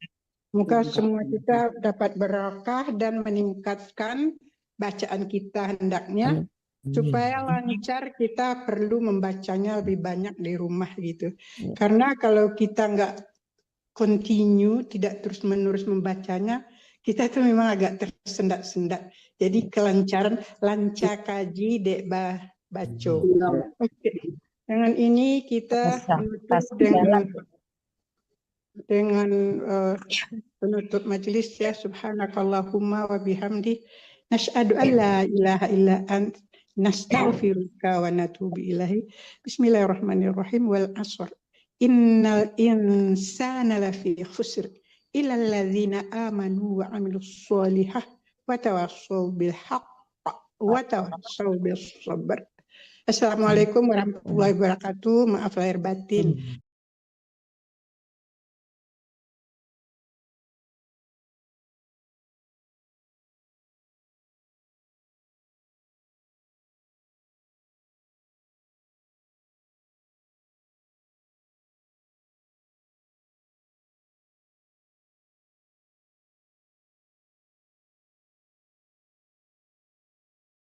Semoga semua kita dapat berkah dan meningkatkan bacaan kita hendaknya supaya lancar. Kita perlu membacanya lebih banyak di rumah gitu. Karena kalau kita nggak continue, tidak terus-menerus membacanya, kita tuh memang agak tersendat-sendat. Jadi kelancaran, lancar kaji dek baco. Oke. Dengan ini kita menutup dengan penutup majelis ya. Subhanakallahumma wa bihamdi nasyhadu an la ilaha illa ant nastaghfiruka wa natubu ilaihi. Bismillahirrahmanirrahim. Wal asr innal insana lafi khusr illa alladzina amanu wa amilus sholihah wa tawassaw bil haqq wa tawassaw bis sabr. Assalamualaikum warahmatullahi wabarakatuh. Maaf lahir batin.